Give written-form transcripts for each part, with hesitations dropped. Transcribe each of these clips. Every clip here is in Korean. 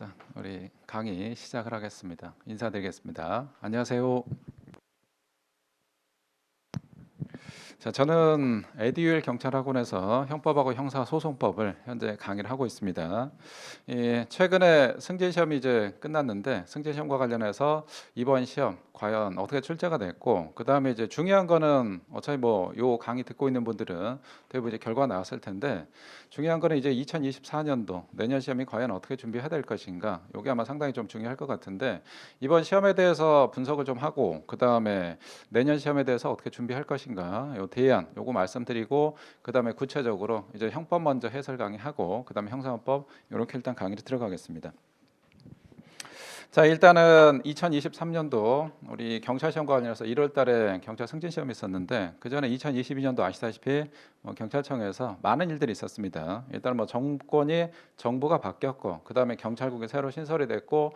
자, 우리 강의 시작을 하겠습니다. 인사드리겠습니다. 안녕하세요. 자, 저는 에듀윌 경찰학원에서 형법하고 형사소송법을 현재 강의를 하고 있습니다. 최근에 승진시험이 이제 끝났는데 승진시험과 관련해서 이번 시험 과연 어떻게 출제가 됐고, 그 다음에 이제 중요한 거는 어차피 뭐 요 강의 듣고 있는 분들은 대부분 이제 결과 나왔을 텐데, 중요한 거는 이제 2024년도 내년 시험이 과연 어떻게 준비해야 될 것인가, 요게 아마 상당히 좀 중요할 것 같은데, 이번 시험에 대해서 분석을 좀 하고, 그 다음에 내년 시험에 대해서 어떻게 준비할 것인가, 요 대안 요거 말씀드리고, 그 다음에 구체적으로 이제 형법 먼저 해설 강의하고, 그 다음에 형사법 이렇게 일단 강의를 들어가겠습니다. 자, 일단은 2023년도 우리 경찰 시험과 관련해서 1월 달에 경찰 승진 시험이 있었는데, 그 전에 2022년도 아시다시피 경찰청에서 많은 일들이 있었습니다. 일단 뭐 정부가 바뀌었고, 그 다음에 경찰국이 새로 신설이 됐고,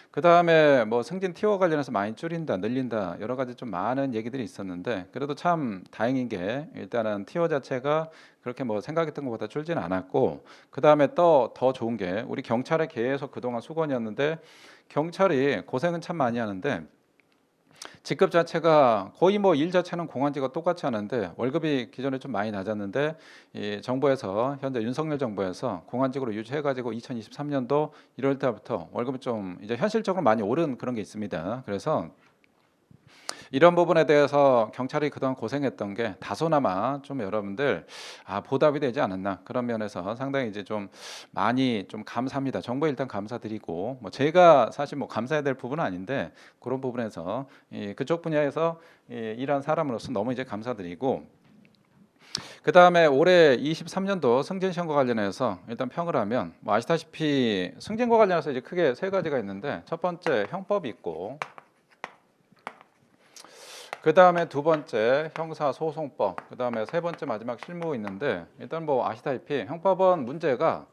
그 다음에 뭐 승진 티어 관련해서 많이 줄인다, 늘린다, 여러 가지 좀 많은 얘기들이 있었는데, 그래도 참 다행인 게 일단은 티어 자체가 그렇게 뭐 생각했던 것보다 줄지는 않았고, 그 다음에 또 더 좋은 게 우리 경찰에 계속 그동안 수건이었는데, 경찰이 고생은 참 많이 하는데 직급 자체가 거의 뭐 일 자체는 공안직과 똑같이 하는데 월급이 기존에 좀 많이 낮았는데, 이 정부에서 현재 윤석열 정부에서 공안직으로 유지해가지고 2023년도 1월 달부터 월급이 좀 이제 현실적으로 많이 오른 그런 게 있습니다. 그래서 이런 부분에 대해서 경찰이 그동안 고생했던 게 다소나마 좀 여러분들 보답이 되지 않았나, 그런 면에서 상당히 이제 좀 많이 좀 감사합니다. 정부에 일단 감사드리고, 뭐 제가 사실 뭐 감사해야 될 부분은 아닌데 그런 부분에서 그쪽 분야에서 일한 사람으로서 너무 이제 감사드리고, 그 다음에 올해 23년도 승진 시험과 관련해서 일단 평을 하면 뭐 아시다시피 승진과 관련해서 이제 크게 세 가지가 있는데, 첫 번째 형법이 있고, 그 다음에 두 번째 형사소송법, 그 다음에 세 번째 마지막 실무 있는데, 일단 뭐 아시다시피 형법은 문제가,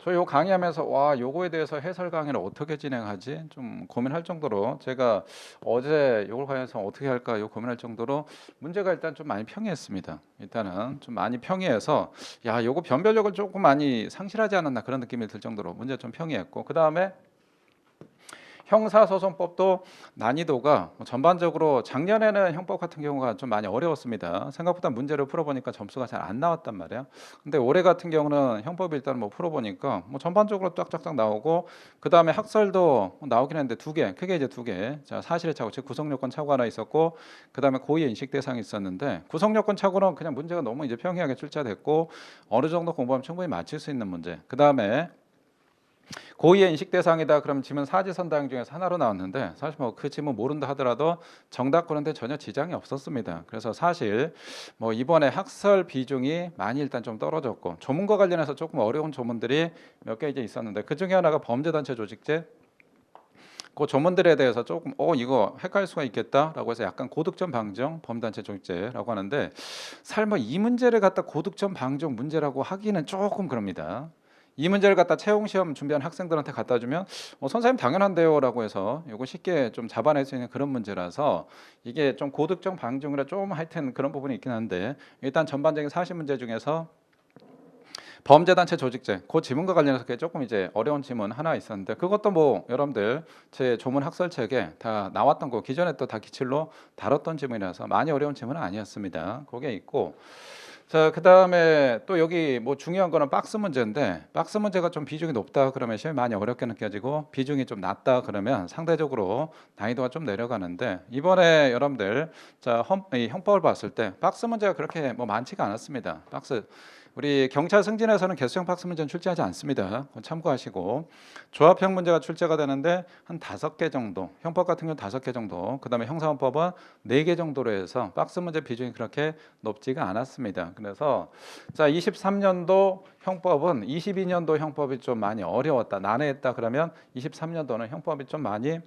저희 요 강의하면서 와 요거에 대해서 해설 강의를 어떻게 진행하지 좀 고민할 정도로, 제가 어제 요걸 관해서 어떻게 할까 요 고민할 정도로 문제가 일단 좀 많이 평이했습니다. 일단은 좀 많이 평이해서 야 요거 변별력을 조금 많이 상실하지 않았나, 그런 느낌이 들 정도로 문제 좀 평이했고, 그 다음에 형사소송법도 난이도가 전반적으로 작년에는 형법 같은 경우가 좀 많이 어려웠습니다. 생각보다 문제를 풀어보니까 점수가 잘 안 나왔단 말이에요. 근데 올해 같은 경우는 형법 일단 뭐 풀어보니까 뭐 전반적으로 쫙쫙쫙 나오고, 그 다음에 학설도 나오긴 했는데 두 개, 크게 이제 두 개. 자, 사실의 착오, 즉 구성요건 착오 하나 있었고, 그 다음에 고의의 인식 대상이 있었는데, 구성요건 착오는 그냥 문제가 너무 이제 평이하게 출제됐고, 어느 정도 공부하면 충분히 맞출 수 있는 문제. 그 다음에 고의의 인식 대상이다 그러면 지문 사지선다형 중에서 하나로 나왔는데, 사실 뭐 그 지문 모른다 하더라도 정답 고는데 전혀 지장이 없었습니다. 그래서 사실 뭐 이번에 학설 비중이 많이 일단 좀 떨어졌고, 조문과 관련해서 조금 어려운 조문들이 몇 개 이제 있었는데, 그 중에 하나가 범죄단체 조직죄, 그 조문들에 대해서 조금 이거 헷갈릴 수가 있겠다라고 해서 약간 고득점 방정 범단체 조직죄라고 하는데, 설마 이 문제를 갖다 고득점 방정 문제라고 하기는 조금 그럽니다. 이 문제를 갖다 채용 시험 준비한 학생들한테 갖다 주면 선생님 당연한데요라고 해서 이거 쉽게 좀 잡아낼 수 있는 그런 문제라서, 이게 좀 고득점 방정이라 좀 하여튼 그런 부분이 있긴 한데, 일단 전반적인 사실 문제 중에서 범죄단체 조직죄 그 지문과 관련해서 조금 이제 어려운 지문 하나 있었는데, 그것도 뭐 여러분들 제 조문 학설책에 다 나왔던 거, 기존에 또 다 기출로 다뤘던 지문이라서 많이 어려운 지문은 아니었습니다. 그게 있고, 자, 그 다음에 또 여기 뭐 중요한 거는 박스 문제인데, 박스 문제가 좀 비중이 높다 그러면 시험이 많이 어렵게 느껴지고, 비중이 좀 낮다 그러면 상대적으로 난이도가 좀 내려가는데, 이번에 여러분들 이 형법을 봤을 때 박스 문제가 그렇게 뭐 많지가 않았습니다. 박스, 우리 경찰 승진에서는 개수형 박스 문제는 출제하지 않습니다. 참고하시고, 조합형 문제가 출제가 되는데 한 5개 정도, 형법 같은 경우는 5개 정도, 그 다음에 형사헌법은 4개 정도로 해서 박스 문제 비중이 그렇게 높지가 않았습니다. 그래서 자, 23년도 형법은 22년도 형법이 좀 많이 어려웠다, 난해했다 그러면 23년도는 형법이 좀 많이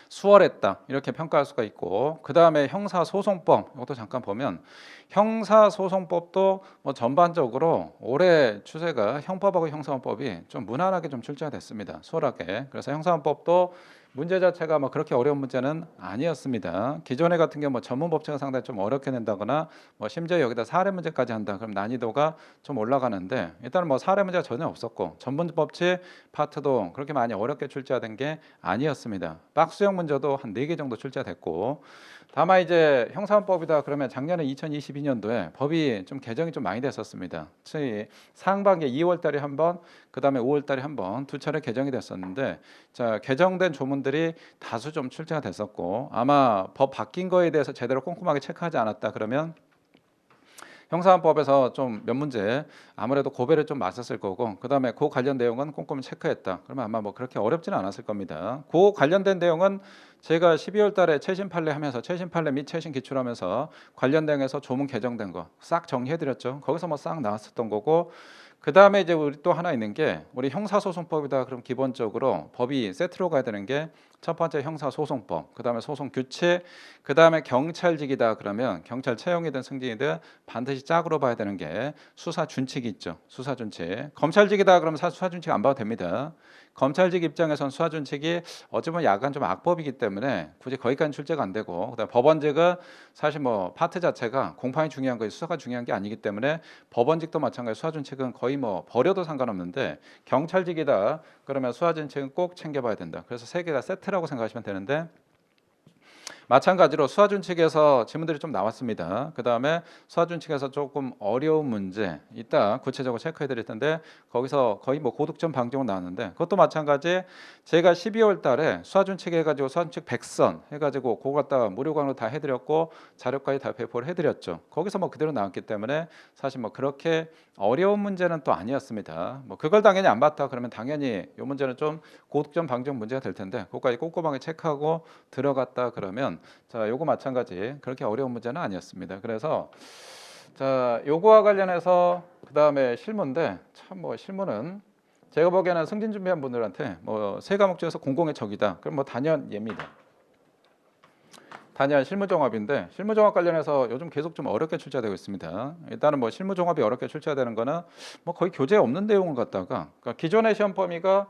수월했다, 이렇게 평가할 수가 있고, 그 다음에 형사소송법, 이것도 잠깐 보면 형사소송법도 뭐 전반적으로 올해 추세가 형법하고 형사헌법이 좀 무난하게 좀 출제가 됐습니다. 수월하게. 그래서 형사헌법도 문제 자체가 뭐 그렇게 어려운 문제는 아니었습니다. 기존에 같은 경우 뭐 전문 법칙을 상당히 좀 어렵게 낸다거나 뭐 심지어 여기다 사례 문제까지 한다. 그럼 난이도가 좀 올라가는데 일단은 뭐 사례 문제가 전혀 없었고 전문 법칙 파트도 그렇게 많이 어렵게 출제된 게 아니었습니다. 박스형 문제도 한 4개 정도 출제됐고 다만 이제 형사법이다 그러면 작년에 2022년도에 법이 좀 개정이 좀 많이 됐었습니다. 상반기 2월 달에 한 번, 그다음에 5월 달에 한 번 두 차례 개정이 됐었는데 자, 개정된 조문들이 다수 좀 출제가 됐었고 아마 법 바뀐 거에 대해서 제대로 꼼꼼하게 체크하지 않았다 그러면 형사법에서 좀 몇 문제 아무래도 고배를 좀 맞았을 거고 그다음에 그 관련 내용은 꼼꼼히 체크했다. 그러면 아마 뭐 그렇게 어렵지는 않았을 겁니다. 그 관련된 내용은 제가 12월 달에 최신 판례 하면서 최신 판례 및 최신 기출하면서 관련 내용에서 조문 개정된 거 싹 정리해 드렸죠. 거기서 뭐 싹 나왔었던 거고 그다음에 이제 우리 또 하나 있는 게 우리 형사소송법이다. 그럼 기본적으로 법이 세트로 가야 되는 게 첫 번째 형사소송법, 그다음에 소송규칙, 그다음에 경찰직이다. 그러면 경찰 채용이든 승진이든 반드시 짝으로 봐야 되는 게 수사준칙이 있죠. 수사준칙. 검찰직이다. 그러면 수사준칙 안 봐도 됩니다. 검찰직 입장에선 수사준칙이 어찌 보면 약간 좀 악법이기 때문에 굳이 거기까지 출제가 안 되고 그다음 법원직은 사실 뭐 파트 자체가 공판이 중요한 거지 수사가 중요한 게 아니기 때문에 법원직도 마찬가지 수사준칙은 거의 뭐 버려도 상관없는데 경찰직이다 그러면 수사준칙은 꼭 챙겨봐야 된다. 그래서 세 개가 세트라고 생각하시면 되는데 마찬가지로 수화준칙에서 질문들이 좀 나왔습니다. 그 다음에 수화준칙에서 조금 어려운 문제 이따 구체적으로 체크해 드릴 텐데 거기서 거의 뭐 고득점 방정은 나왔는데 그것도 마찬가지 제가 12월 달에 수화준칙 해가지고 수화준칙 100선 해가지고 그거 갖다가 무료 강의로 다 해드렸고 자료까지 다 배포를 해드렸죠. 거기서 뭐 그대로 나왔기 때문에 사실 뭐 그렇게 어려운 문제는 또 아니었습니다. 뭐 그걸 당연히 안 봤다 그러면 당연히 이 문제는 좀 고득점 방정 문제가 될 텐데 그것까지 꼼꼼하게 체크하고 들어갔다 그러면 자, 요거 마찬가지 그렇게 어려운 문제는 아니었습니다. 그래서 자, 요거와 관련해서 그다음에 실무인데 참 뭐 실무는 제가 보기에는 승진 준비한 분들한테 뭐 세 과목 중에서 공공의 적이다. 그럼 뭐 단연 예입니다. 단연 실무종합인데 실무종합 관련해서 요즘 계속 좀 어렵게 출제되고 있습니다. 일단은 뭐 실무종합이 어렵게 출제되는 거는 뭐 거의 교재에 없는 내용을 갖다가 그러니까 기존의 시험 범위가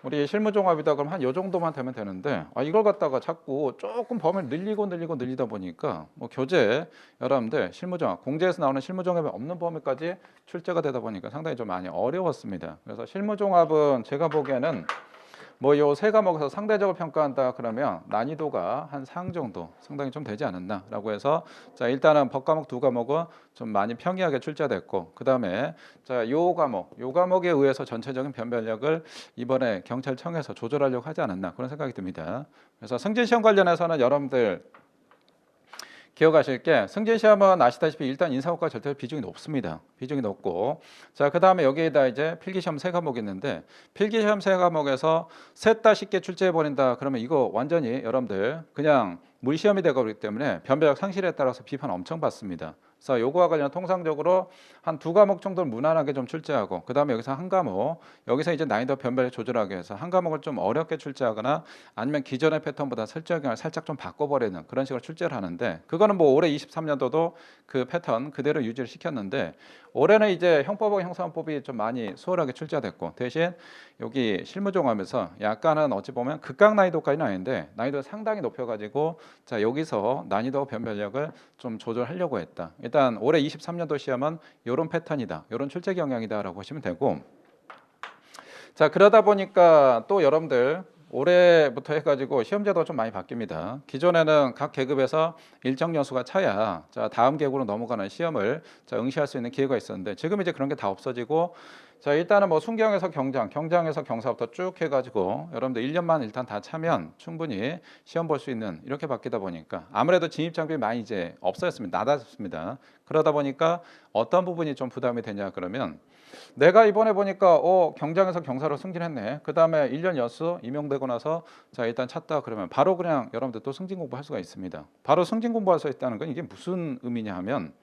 우리 실무종합이다 그럼 한 요 정도만 되면 되는데 이걸 갖다가 자꾸 조금 범위를 늘리다 보니까 뭐 교재 여러분들 실무종합 공제에서 나오는 실무종합이 없는 범위까지 출제가 되다 보니까 상당히 좀 많이 어려웠습니다. 그래서 실무종합은 제가 보기에는 뭐 요 세 과목에서 상대적으로 평가한다 그러면 난이도가 한 상 정도 상당히 좀 되지 않았나라고 해서 자 일단은 법 과목 두 과목은 좀 많이 평이하게 출제됐고 그 다음에 자요 과목에 의해서 전체적인 변별력을 이번에 경찰청에서 조절하려고 하지 않았나 그런 생각이 듭니다. 그래서 승진 시험 관련해서는 여러분들 기억하실 게 승진 시험은 아시다시피 일단 인사고과 절대 비중이 높습니다. 비중이 높고 자 그다음에 여기에다 이제 필기 시험 세 과목이 있는데 필기 시험 세 과목에서 셋 다 쉽게 출제해 버린다 그러면 이거 완전히 여러분들 그냥 물시험이 되고 그렇기 때문에 변별력 상실에 따라서 비판 엄청 받습니다. 그래서 요거와 관련 통상적으로 한 두 과목 정도는 무난하게 좀 출제하고 그 다음에 여기서 한 과목 여기서 이제 난이도 변별을 조절하기 위해서 한 과목을 좀 어렵게 출제하거나 아니면 기존의 패턴보다 설정을 살짝 좀 바꿔버리는 그런 식으로 출제를 하는데 그거는 뭐 올해 23년도도 그 패턴 그대로 유지를 시켰는데 올해는 이제 형법하고 형사법이 좀 많이 수월하게 출제됐고 대신 여기 실무종합에서 약간은 어찌 보면 극강 난이도까지는 아닌데 난이도를 상당히 높여가지고 자 여기서 난이도 변별력을 좀 조절하려고 했다. 일단 올해 23년도 시험은 이런 패턴이다. 이런 출제 경향이다라고 보시면 되고 자 그러다 보니까 또 여러분들 올해부터 해가지고 시험제도가 좀 많이 바뀝니다. 기존에는 각 계급에서 일정 연수가 차야 자 다음 계급으로 넘어가는 시험을 자 응시할 수 있는 기회가 있었는데 지금 이제 그런 게 다 없어지고 자 일단은 뭐 순경에서 경장, 경장에서 경사부터 쭉 해가지고 여러분들 1년만 일단 다 차면 충분히 시험 볼 수 있는 이렇게 바뀌다 보니까 아무래도 진입 장벽이 많이 이제 없어졌습니다. 낮아졌습니다. 그러다 보니까 어떤 부분이 좀 부담이 되냐 그러면 내가 이번에 보니까 경장에서 경사로 승진했네. 그 다음에 1년 연수 임용되고 나서 자 일단 찼다 그러면 바로 그냥 여러분들 또 승진 공부할 수가 있습니다. 바로 승진 공부할 수 있다는 건 이게 무슨 의미냐 하면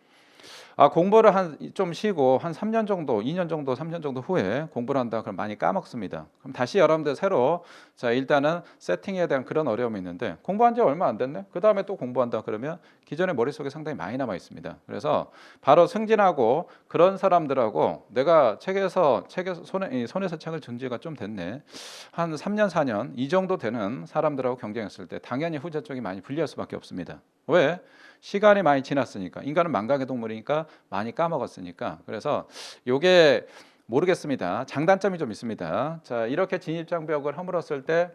공부를 좀 쉬고 한 3년 정도, 2년 정도, 3년 정도 후에 공부를 한다. 그럼 많이 까먹습니다. 그럼 다시 여러분들 새로 자 일단은 세팅에 대한 그런 어려움이 있는데 공부한 지 얼마 안 됐네. 그 다음에 또 공부한다 그러면 기존의 머릿속에 상당히 많이 남아 있습니다. 그래서 바로 승진하고 그런 사람들하고 내가 책에서 손에서 책을 준 지가 좀 됐네. 한 3년, 4년 이 정도 되는 사람들하고 경쟁했을 때 당연히 후자 쪽이 많이 불리할 수밖에 없습니다. 왜? 시간이 많이 지났으니까. 인간은 망각의 동물이니까 많이 까먹었으니까. 그래서 요게 모르겠습니다. 장단점이 좀 있습니다. 자, 이렇게 진입장벽을 허물었을 때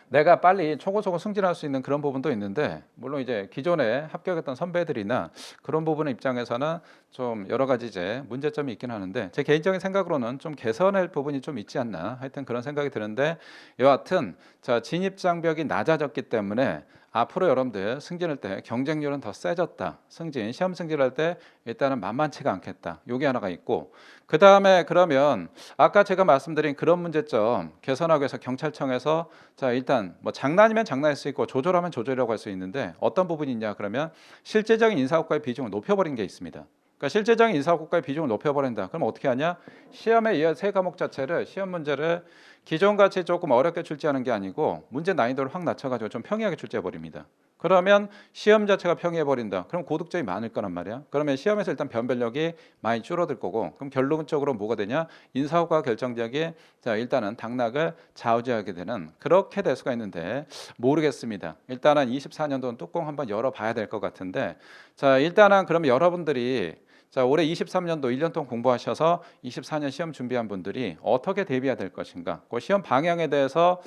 내가 빨리 초고속으로 승진할 수 있는 그런 부분도 있는데, 물론 이제 기존에 합격했던 선배들이나 그런 부분의 입장에서는 좀 여러 가지 이제 문제점이 있긴 하는데, 제 개인적인 생각으로는 좀 개선할 부분이 좀 있지 않나 하여튼 그런 생각이 드는데, 여하튼 자 진입 장벽이 낮아졌기 때문에 앞으로 여러분들 승진할 때 경쟁률은 더 세졌다. 시험 승진할 때 일단은 만만치가 않겠다. 요게 하나가 있고, 그 다음에 그러면 아까 제가 말씀드린 그런 문제점 개선하기 위해서 경찰청에서 자 일단 뭐 장난이면 장난일 수 있고 조절하면 조절이라고 할 수 있는데 어떤 부분이 있냐 그러면 실제적인 인사고과의 비중을 높여버린 게 있습니다. 그러니까 실제적인 인사고과의 비중을 높여버린다. 그럼 어떻게 하냐? 시험에 이 세 과목 자체를 시험 문제를 기존 같이 조금 어렵게 출제하는 게 아니고 문제 난이도를 확 낮춰가지고 좀 평이하게 출제해버립니다. 그러면 시험 자체가 평이해버린다. 그럼 고득점이 많을 거란 말이야. 그러면 시험에서 일단 변별력이 많이 줄어들 거고, 그럼 결론적으로 뭐가 되냐? 인사고과 결정적이 자 일단은 당락을 좌우지하게 되는 그렇게 될 수가 있는데 모르겠습니다. 일단은 24년도는 뚜껑 한번 열어봐야 될 것 같은데, 자 일단은 그러면 여러분들이 자 올해 23년도 1년 동안 공부하셔서 24년 시험 준비한 분들이 어떻게 대비해야 될 것인가? 그 시험 방향에 대해서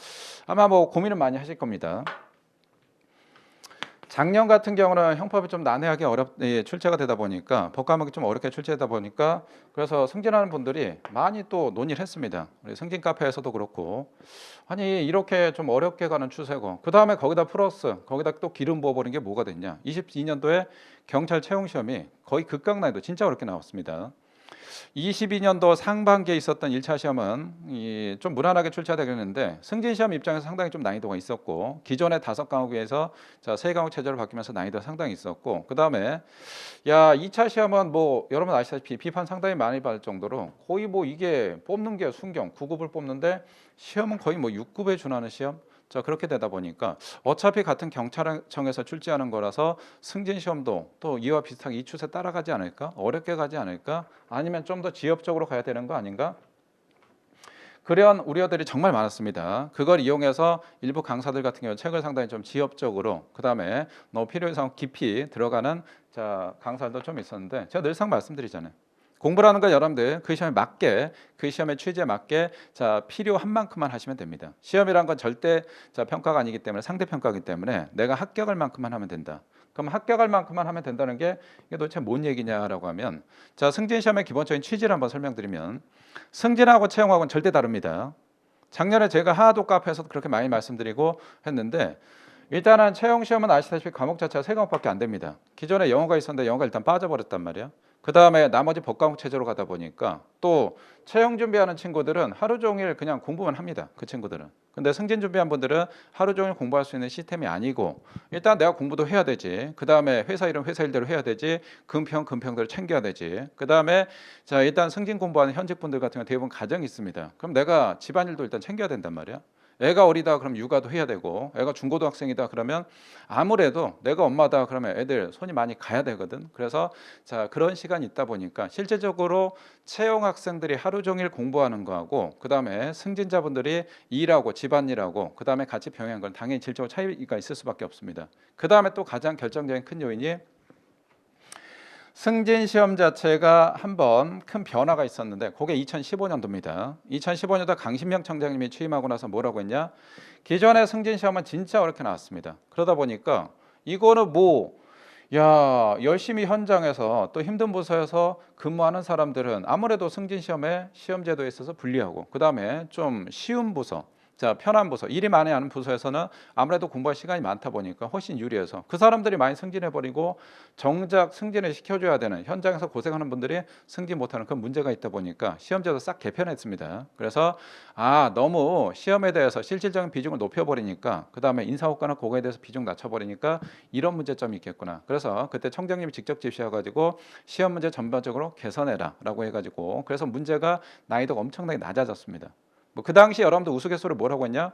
아마 뭐 고민을 많이 하실 겁니다. 작년 같은 경우는 형법이 좀 난해하게 출제가 되다 보니까 법 과목이 좀 어렵게 출제되다 보니까 그래서 승진하는 분들이 많이 또 논의를 했습니다. 우리 승진 카페에서도 그렇고 아니 이렇게 좀 어렵게 가는 추세고 그 다음에 거기다 플러스 거기다 또 기름 부어버린 게 뭐가 됐냐? 22년도에 경찰 채용 시험이 거의 극강 난이도 진짜 어렵게 나왔습니다. 22년도 상반기에 있었던 1차 시험은 좀 무난하게 출제되겠는데 승진 시험 입장에서 상당히 좀 난이도가 있었고 기존의 5과목에서 자 3과목 체제로 바뀌면서 난이도가 상당히 있었고 그 다음에 야 2차 시험은 뭐 여러분 아시다시피 비판 상당히 많이 받을 정도로 거의 뭐 이게 뽑는 게 순경 9급을 뽑는데 시험은 거의 뭐 6급에 준하는 시험. 자 그렇게 되다 보니까 어차피 같은 경찰청에서 출제하는 거라서 승진 시험도 또 이와 비슷하게 이 추세 따라가지 않을까? 어렵게 가지 않을까? 아니면 좀 더 지엽적으로 가야 되는 거 아닌가? 그런 우려들이 정말 많았습니다. 그걸 이용해서 일부 강사들 같은 경우 책을 상당히 좀 지엽적으로 그다음에 너무 필요 이상 깊이 들어가는 자 강사들도 좀 있었는데 제가 늘상 말씀드리잖아요. 공부라는 건 여러분들 그 시험에 맞게 그 시험의 취지에 맞게 자 필요한 만큼만 하시면 됩니다. 시험이란 건 절대 자 평가가 아니기 때문에 상대 평가이기 때문에 내가 합격할 만큼만 하면 된다. 그럼 합격할 만큼만 하면 된다는 게 이게 도대체 뭔 얘기냐라고 하면 자 승진 시험의 기본적인 취지를 한번 설명드리면 승진하고 채용하고는 절대 다릅니다. 작년에 제가 하나도 카페에서도 그렇게 많이 말씀드리고 했는데 일단은 채용 시험은 아시다시피 과목 자체가 3과목밖에 안 됩니다. 기존에 영어가 있었는데 영어가 일단 빠져버렸단 말이야. 그 다음에 나머지 법과목 체제로 가다 보니까 또 채용 준비하는 친구들은 하루 종일 그냥 공부만 합니다. 그 친구들은. 근데 승진 준비한 분들은 하루 종일 공부할 수 있는 시스템이 아니고 일단 내가 공부도 해야 되지. 그 다음에 회사 일은 회사 일대로 해야 되지. 금평대로 챙겨야 되지. 그 다음에 자 일단 승진 공부하는 현직 분들 같은 경우 대부분 가정이 있습니다. 그럼 내가 집안일도 일단 챙겨야 된단 말이야. 애가 어리다 그럼 육아도 해야 되고 애가 중고등학생이다 그러면 아무래도 내가 엄마다 그러면 애들 손이 많이 가야 되거든. 그래서 자 그런 시간이 있다 보니까 실제적으로 채용 학생들이 하루 종일 공부하는 거하고 그 다음에 승진자분들이 일하고 집안일하고 그 다음에 같이 병행한 건 당연히 질적으로 차이가 있을 수밖에 없습니다. 그 다음에 또 가장 결정적인 큰 요인이 승진 시험 자체가 한번 큰 변화가 있었는데 그게 2015년도입니다. 2015년도 강신명 청장님이 취임하고 나서 뭐라고 했냐? 기존의 승진 시험은 진짜 어렵게 나왔습니다. 그러다 보니까 이거는 뭐 야, 열심히 현장에서 또 힘든 부서에서 근무하는 사람들은 아무래도 승진 시험에 시험 제도에 있어서 불리하고 그다음에 좀 쉬운 부서 자, 편한 부서, 일이 많이 하는 부서에서는 아무래도 공부할 시간이 많다 보니까 훨씬 유리해서 그 사람들이 많이 승진해버리고 정작 승진을 시켜줘야 되는 현장에서 고생하는 분들이 승진 못하는 그런 문제가 있다 보니까 시험제도 싹 개편했습니다. 그래서 너무 시험에 대해서 실질적인 비중을 높여버리니까 그 다음에 인사고과나 그거에 대해서 비중 낮춰버리니까 이런 문제점이 있겠구나. 그래서 그때 청장님이 직접 지시해가지고 시험 문제 전반적으로 개선해라 라고 해가지고 그래서 문제가 난이도가 엄청나게 낮아졌습니다. 뭐 그 당시 여러분들 우스갯소리를 뭐라고 했냐?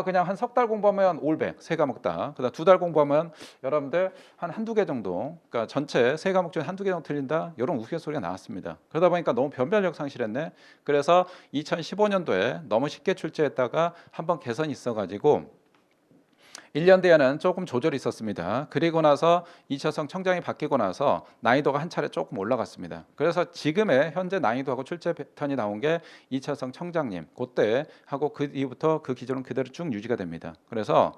그냥 한 석 달 공부하면 올백 세 과목 다. 그다음 두 달 공부하면 여러분들 한 한두 개 정도. 그러니까 전체 세 과목 중에 한두 개 정도 틀린다. 이런 우스갯소리가 나왔습니다. 그러다 보니까 너무 변별력 상실했네. 그래서 2015년도에 너무 쉽게 출제했다가 한번 개선이 있어가지고 1년 뒤에는 조금 조절이 있었습니다. 그리고 나서 2차성 청장이 바뀌고 나서 난이도가 한 차례 조금 올라갔습니다. 그래서 지금의 현재 난이도하고 출제 패턴이 나온 게 2차성 청장님 그때 하고 그 이후부터 그 기준은 그대로 쭉 유지가 됩니다. 그래서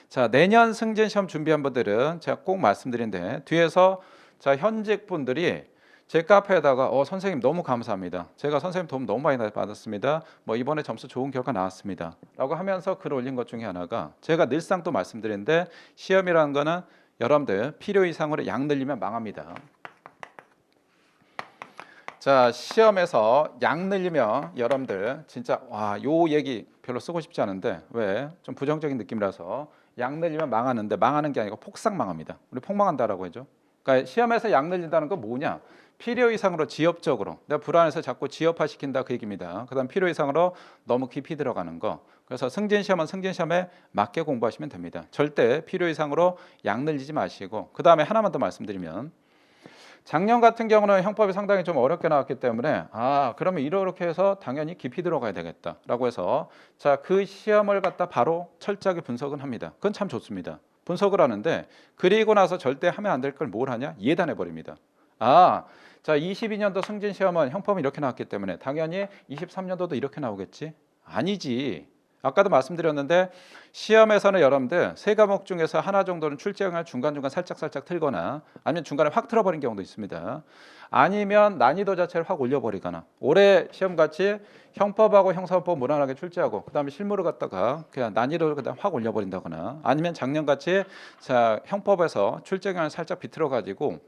자, 내년 승진 시험 준비한 분들은 제가 꼭 말씀드린데 뒤에서 자, 현직 분들이 제 카페에다가 선생님 너무 감사합니다. 제가 선생님 도움 너무 많이 받았습니다. 뭐 이번에 점수 좋은 결과 나왔습니다. 라고 하면서 글 올린 것 중에 하나가 제가 늘상 또 말씀드리는데 시험이라는 거는 여러분들 필요 이상으로 양 늘리면 망합니다. 자, 시험에서 양 늘리면 여러분들 진짜 요 얘기 별로 쓰고 싶지 않은데 왜? 좀 부정적인 느낌이라서 양 늘리면 망하는데 망하는 게 아니고 폭삭 망합니다. 우리 폭망한다라고 하죠. 그러니까 시험에서 양 늘린다는 건 뭐냐? 필요 이상으로 지엽적으로 내가 불안해서 자꾸 지엽화 시킨다 그 얘기입니다. 그다음 필요 이상으로 너무 깊이 들어가는 거. 그래서 승진 시험은 승진 시험에 맞게 공부하시면 됩니다. 절대 필요 이상으로 양 늘리지 마시고 그다음에 하나만 더 말씀드리면 작년 같은 경우는 형법이 상당히 좀 어렵게 나왔기 때문에 그러면 이렇게 해서 당연히 깊이 들어가야 되겠다라고 해서 자, 그 시험을 갖다 바로 철저하게 분석은 합니다. 그건 참 좋습니다. 분석을 하는데 그리고 나서 절대 하면 안 될 걸 뭘 하냐? 예단해 버립니다. 자, 22년도 승진 시험은 형법이 이렇게 나왔기 때문에 당연히 23년도도 이렇게 나오겠지? 아니지. 아까도 말씀드렸는데 시험에서는 여러분들 세 과목 중에서 하나 정도는 출제형을 중간중간 살짝 틀거나 아니면 중간에 확 틀어버린 경우도 있습니다. 아니면 난이도 자체를 확 올려버리거나 올해 시험같이 형법하고 형사법 무난하게 출제하고 그 다음에 실무를 갖다가 그냥 난이도를 그다음 확 올려버린다거나 아니면 작년같이 자, 형법에서 출제형을 살짝 비틀어가지고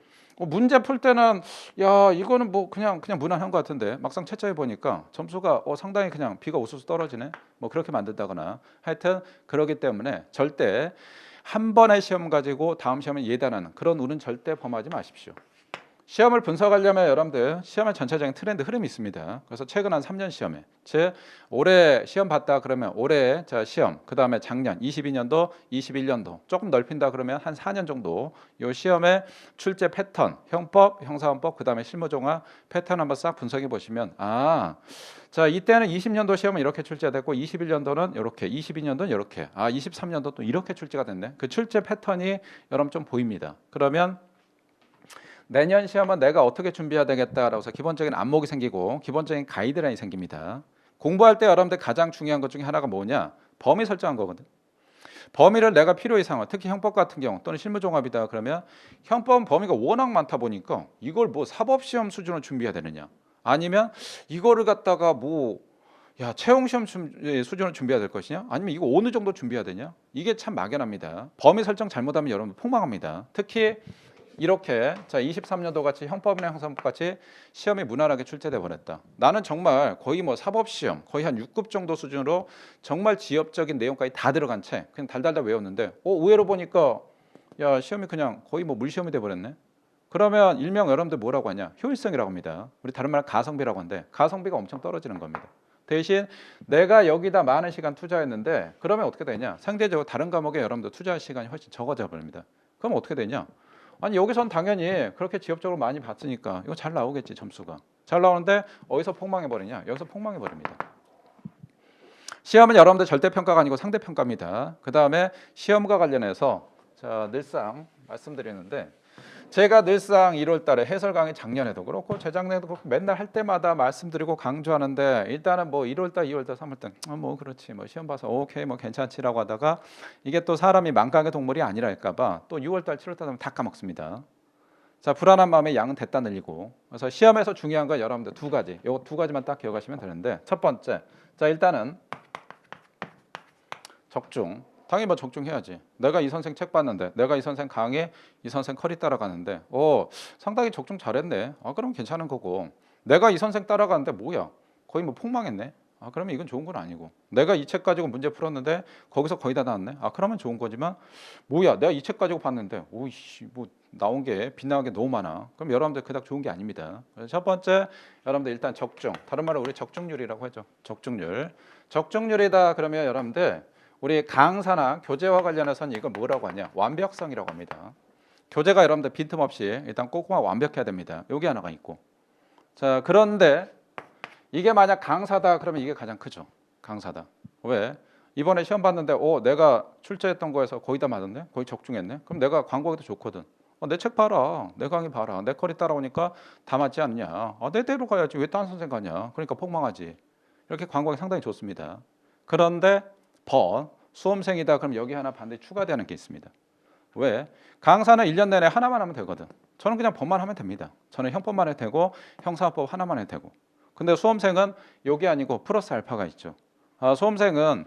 문제 풀 때는 야 이거는 뭐 그냥 무난한 것 같은데 막상 채점해 보니까 점수가 상당히 그냥 비가 우수수 떨어지네 뭐 그렇게 만든다거나 하여튼 그러기 때문에 절대 한 번의 시험 가지고 다음 시험을 예단하는 그런 운은 절대 범하지 마십시오. 시험을 분석하려면 여러분들 시험의 전체적인 트렌드 흐름이 있습니다. 그래서 최근 한 3년 시험에 즉 올해 시험 봤다 그러면 올해 자 시험 그 다음에 작년 22년도 21년도 조금 넓힌다 그러면 한 4년 정도 요 시험의 출제 패턴 형법 형사헌법 그 다음에 실무종합 패턴 한번 싹 분석해 보시면 자 이때는 20년도 시험은 이렇게 출제가 됐고 21년도는 이렇게 22년도는 이렇게 23년도 또 이렇게 출제가 됐네. 그 출제 패턴이 여러분 좀 보입니다. 그러면 내년 시험은 내가 어떻게 준비해야 되겠다라고 해서 기본적인 안목이 생기고 기본적인 가이드라인이 생깁니다. 공부할 때 여러분들 가장 중요한 것 중에 하나가 뭐냐? 범위 설정한 거거든. 범위를 내가 필요 이상으로 특히 형법 같은 경우 또는 실무종합이다 그러면 형법 범위가 워낙 많다 보니까 이걸 뭐 사법시험 수준으로 준비해야 되느냐 아니면 이거를 갖다가 채용시험 수준으로 준비해야 될 것이냐 아니면 이거 어느 정도 준비해야 되냐 이게 참 막연합니다. 범위 설정 잘못하면 여러분 폭망합니다. 특히 이렇게 자 23년도 같이 형법이나 형사법 같이 시험이 무난하게 출제돼 버렸다. 나는 정말 거의 뭐 사법시험 거의 한 6급 정도 수준으로 정말 지엽적인 내용까지 다 들어간 채 그냥 달달달 외웠는데 의외로 보니까 야 시험이 그냥 거의 뭐 물시험이 돼 버렸네. 그러면 일명 여러분들 뭐라고 하냐? 효율성이라고 합니다. 우리 다른 말로 가성비라고 하는데 가성비가 엄청 떨어지는 겁니다. 대신 내가 여기다 많은 시간 투자했는데 그러면 어떻게 되냐? 상대적으로 다른 과목에 여러분들 투자할 시간이 훨씬 적어져 버립니다. 그럼 어떻게 되냐? 아니 여기선 당연히 그렇게 지엽적으로 많이 봤으니까 이거 잘 나오겠지 점수가. 잘 나오는데 어디서 폭망해버리냐? 여기서 폭망해버립니다. 시험은 여러분들 절대평가가 아니고 상대평가입니다. 그 다음에 시험과 관련해서 자 늘상 말씀드리는데 제가 늘상 1월 달에 해설 강의 작년에도 그렇고 재작년에도 그렇고 맨날 할 때마다 말씀드리고 강조하는데 일단은 뭐 1월 달, 2월 달, 3월 달 뭐 그렇지 뭐 시험 봐서 오케이 뭐 괜찮지라고 하다가 이게 또 사람이 망각의 동물이 아니랄까 봐 또 6월 달, 7월 달 되면 다 까먹습니다. 자 불안한 마음에 양은 됐다 늘리고 그래서 시험에서 중요한 건 여러분들 두 가지 요 두 가지만 딱 기억하시면 되는데 첫 번째 자 일단은 적중. 당연히 뭐 적중해야지. 내가 이 선생 책 봤는데, 내가 이 선생 강의, 이 선생 커리 따라가는데, 상당히 적중 잘했네. 그럼 괜찮은 거고. 내가 이 선생 따라가는데 뭐야? 거의 뭐 폭망했네. 그러면 이건 좋은 건 아니고. 내가 이 책 가지고 문제 풀었는데 거기서 거의 다 나왔네. 그러면 좋은 거지만 뭐야? 내가 이 책 가지고 봤는데, 오이씨, 뭐 나온 게 빗나간 게 너무 많아. 그럼 여러분들 그닥 좋은 게 아닙니다. 그래서 첫 번째, 여러분들 일단 적중. 다른 말로 우리 적중률이라고 하죠. 적중률. 적중률이다 그러면 여러분들 우리 강사나 교재와 관련해서는 이걸 뭐라고 하냐? 완벽성이라고 합니다. 교재가 여러분들 빈틈없이 일단 꼼꼼하게 완벽해야 됩니다. 여기 하나가 있고. 자, 그런데 이게 만약 강사다 그러면 이게 가장 크죠. 강사다. 왜? 이번에 시험 봤는데 내가 출제했던 거에서 거의 다 맞았네? 거의 적중했네? 그럼 내가 광고하기도 좋거든. 내 책 봐라. 내 강의 봐라. 내 커리 따라오니까 다 맞지 않냐? 내 대로 가야지. 왜 딴 선생 가냐? 그러니까 폭망하지. 이렇게 광고하기 상당히 좋습니다. 그런데 수험생이다 그럼 여기 하나 반드시 추가되는 게 있습니다. 왜? 강사는 1년 내내 하나만 하면 되거든. 저는 그냥 법만 하면 됩니다. 저는 형법만 해도 되고 형사법 하나만 해도 되고. 근데 수험생은 여기 아니고 플러스 알파가 있죠. 수험생은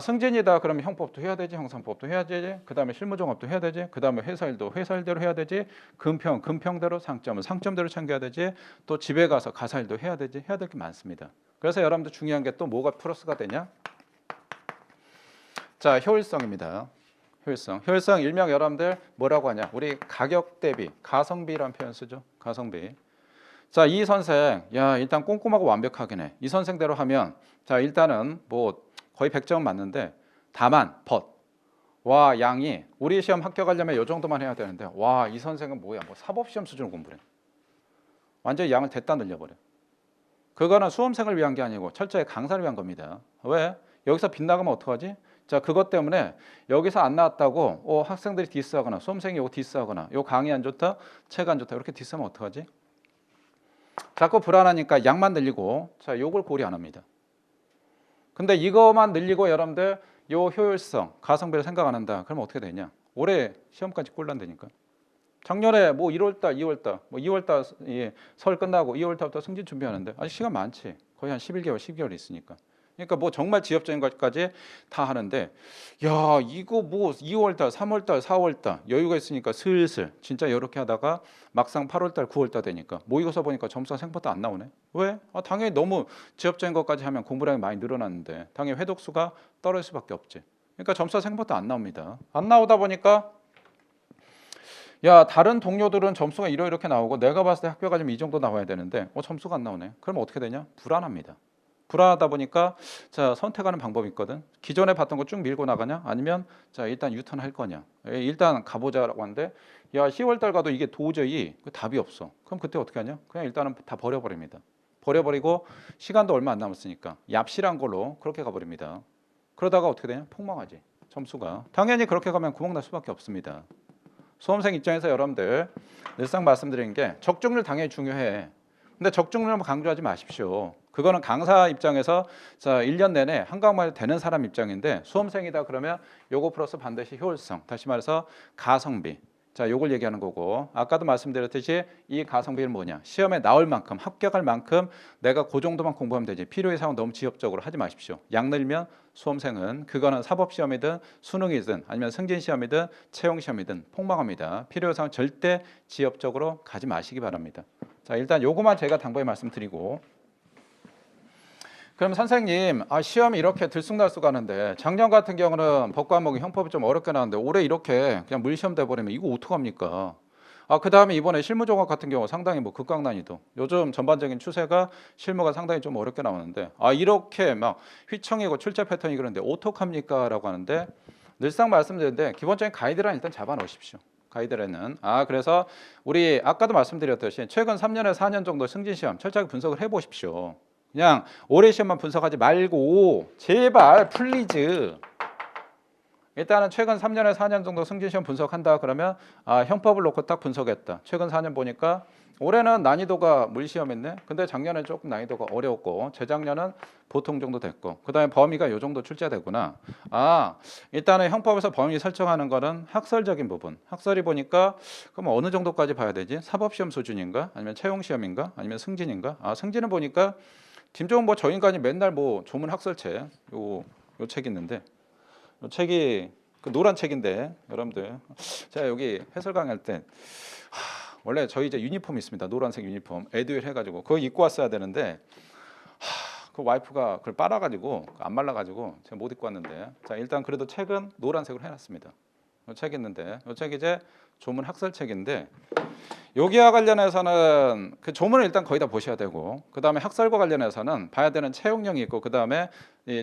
승진이다 그러면 형법도 해야 되지, 형사법도 해야 되지, 그 다음에 실무종합도 해야 되지, 그 다음에 회사일도 회사일대로 해야 되지, 금평대로 상점은 상점대로 챙겨야 되지, 또 집에 가서 가사일도 해야 되지, 해야 될 게 많습니다. 그래서 여러분들 중요한 게 또 뭐가 플러스가 되냐? 자, 효율성입니다. 효율성 일명 여러분들 뭐라고 하냐? 우리 가격 대비, 가성비라는 표현 쓰죠. 가성비. 자, 이 선생, 일단 꼼꼼하고 완벽하긴 해. 이 선생대로 하면, 자, 일단은 뭐 거의 100점 맞는데, 다만, 양이 우리 시험 합격하려면 이 정도만 해야 되는데, 이 선생은 뭐야? 뭐 사법시험 수준으로 공부를 해. 완전히 양을 됐다 늘려버려. 그거는 수험생을 위한 게 아니고 철저히 강사를 위한 겁니다. 왜? 여기서 빗나가면 어떡하지? 자, 그것 때문에 여기서 안 나왔다고 학생들이 디스하거나 수험생이 요거 디스하거나 요 강의 안 좋다, 책 안 좋다 이렇게 디스하면 어떡하지? 자꾸 불안하니까 양만 늘리고 자, 요걸 고려 안 합니다. 근데 이거만 늘리고 여러분들 요 효율성, 가성비를 생각 안 한다. 그러면 어떻게 되냐? 올해 시험까지 꼴난다니까. 작년에 뭐 1월달, 2월달, 뭐 2월달 설 끝나고 2월달부터 승진 준비하는데 아직 시간 많지. 거의 한 11개월, 12개월 있으니까. 그러니까 뭐 정말 지엽적인 것까지 다 하는데 이거 뭐 2월달, 3월달, 4월달 여유가 있으니까 슬슬 진짜 이렇게 하다가 막상 8월달, 9월달 되니까 모의고사 보니까 점수가 생각보다 안 나오네. 왜? 당연히 너무 지엽적인 것까지 하면 공부량이 많이 늘어났는데 당연히 회독수가 떨어질 수밖에 없지. 그러니까 점수가 생각보다 안 나옵니다. 안 나오다 보니까 다른 동료들은 점수가 이렇게 나오고 내가 봤을 때 학교가 좀 이 정도 나와야 되는데 점수가 안 나오네. 그럼 어떻게 되냐? 불안합니다. 불안하다 보니까 자, 선택하는 방법이 있거든. 기존에 봤던 거 쭉 밀고 나가냐? 아니면 자, 일단 유턴할 거냐? 일단 가보자라고 하는데 10월 달 가도 이게 도저히 답이 없어. 그럼 그때 어떻게 하냐? 그냥 일단은 다 버려버립니다. 버려버리고 시간도 얼마 안 남았으니까 얍실한 걸로 그렇게 가버립니다. 그러다가 어떻게 되냐? 폭망하지. 점수가. 당연히 그렇게 가면 구멍 날 수밖에 없습니다. 수험생 입장에서 여러분들 늘상 말씀드리는 게 적중률 당연히 중요해. 근데 적중률만 강조하지 마십시오. 그거는 강사 입장에서 자 1년 내내 한 과목만 되는 사람 입장인데 수험생이다 그러면 요거 플러스 반드시 효율성. 다시 말해서 가성비. 자, 요걸 얘기하는 거고 아까도 말씀드렸듯이 이 가성비는 뭐냐? 시험에 나올 만큼 합격할 만큼 내가 그 정도만 공부하면 되지. 필요 이상은 너무 지엽적으로 하지 마십시오. 양 늘면 수험생은 그거는 사법시험이든 수능이든 아니면 승진시험이든 채용시험이든 폭망합니다. 필요 이상은 절대 지엽적으로 가지 마시기 바랍니다. 자, 일단 요거만 제가 당부의 말씀드리고 그럼 선생님 시험이 이렇게 들쑥날쑥 하는데 작년 같은 경우는 법과목이 형법이 좀 어렵게 나왔는데 올해 이렇게 그냥 물시험 돼버리면 이거 어떡합니까? 그 다음에 이번에 실무종합 같은 경우 상당히 뭐 극강난이도 요즘 전반적인 추세가 실무가 상당히 좀 어렵게 나오는데 이렇게 막 휘청이고 출제 패턴이 그런데 어떡합니까? 라고 하는데 늘상 말씀드리는데 기본적인 가이드라인 일단 잡아 놓으십시오. 가이드라인은 그래서 우리 아까도 말씀드렸듯이 최근 3년에서 4년 정도 승진시험 철저하게 분석을 해보십시오. 그냥 올해 시험만 분석하지 말고 제발 플리즈 일단은 최근 3년에서 4년 정도 승진시험 분석한다 그러면 형법을 놓고 딱 분석했다. 최근 4년 보니까 올해는 난이도가 물시험했네. 근데 작년엔 조금 난이도가 어려웠고 재작년은 보통 정도 됐고 그 다음에 범위가 요 정도 출제되구나. 일단은 형법에서 범위 설정하는 거는 학설적인 부분. 학설이 보니까 그럼 어느 정도까지 봐야 되지? 사법시험 수준인가? 아니면 채용시험인가? 아니면 승진인가? 승진은 보니까 김종은 저 인간이 맨날 조문 학설책 요 책 있는데 이 책이 그 노란 책인데 여러분들 제가 여기 해설 강의할 때 원래 저희 이제 유니폼이 있습니다. 노란색 유니폼 에듀윌 해가지고 그거 입고 왔어야 되는데 그 와이프가 그걸 빨아가지고 안 말라가지고 제가 못 입고 왔는데 자 일단 그래도 책은 노란색으로 해놨습니다. 이 책 있는데 이 책 이제 조문 학설책인데 여기와 관련해서는 그 조문을 일단 거의 다 보셔야 되고 그 다음에 학설과 관련해서는 봐야 되는 채용령이 있고 그 다음에